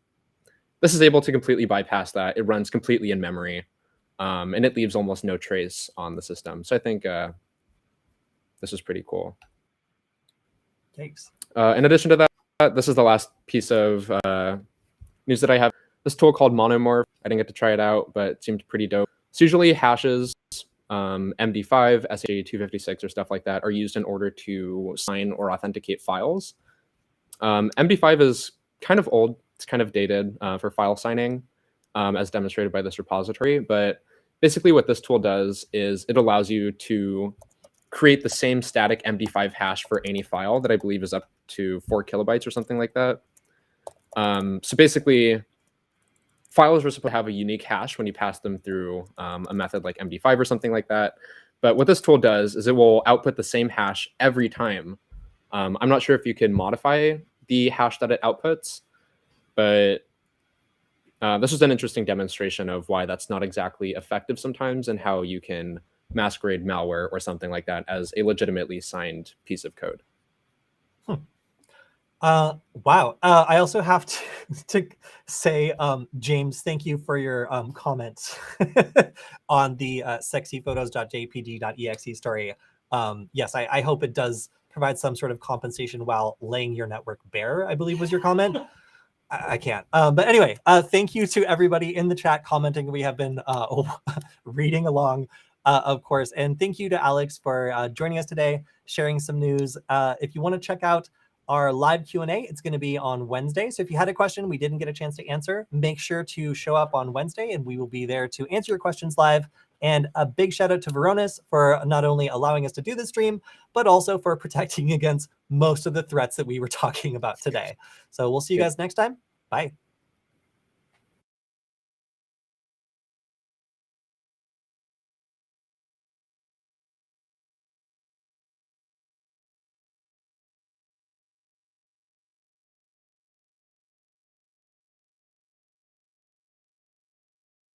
this is able to completely bypass that. It runs completely in memory, and it leaves almost no trace on the system. So I think this is pretty cool. Thanks. In addition to that, this is the last piece of news that I have. This tool called Monomorph. I didn't get to try it out, but it seemed pretty dope. So usually hashes, MD5, SHA-256, or stuff like that are used in order to sign or authenticate files. MD5 is kind of old. It's kind of dated for file signing, as demonstrated by this repository. But basically what this tool does is it allows you to create the same static MD5 hash for any file that I believe is up to 4 kilobytes or something like that. So basically, files are supposed to have a unique hash when you pass them through a method like MD5 or something like that. But what this tool does is it will output the same hash every time. I'm not sure if you can modify the hash that it outputs, but this was an interesting demonstration of why that's not exactly effective sometimes and how you can masquerade malware or something like that as a legitimately signed piece of code. Wow. I also have to say, James, thank you for your comments on the sexyphotos.jpg.exe story. Yes, I hope it does provide some sort of compensation while laying your network bare, I believe was your comment. I can't. But anyway, thank you to everybody in the chat commenting. We have been reading along, of course. And thank you to Alex for joining us today, sharing some news. If you want to check out our live Q&A, it's going to be on Wednesday. So if you had a question we didn't get a chance to answer, make sure to show up on Wednesday and we will be there to answer your questions live. And a big shout out to Veronis for not only allowing us to do this stream, but also for protecting against most of the threats that we were talking about today. So we'll see you guys next time. Bye.